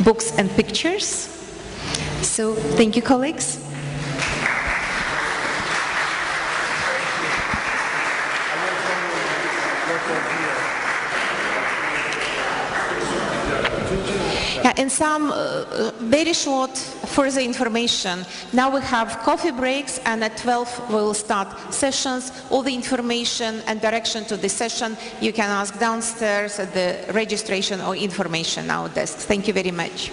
books and pictures. So, thank you, colleagues. And some very short further information. Now we have coffee breaks, and at 12 we will start sessions. All the information and direction to the session you can ask downstairs at the registration or information now desk. Thank you very much.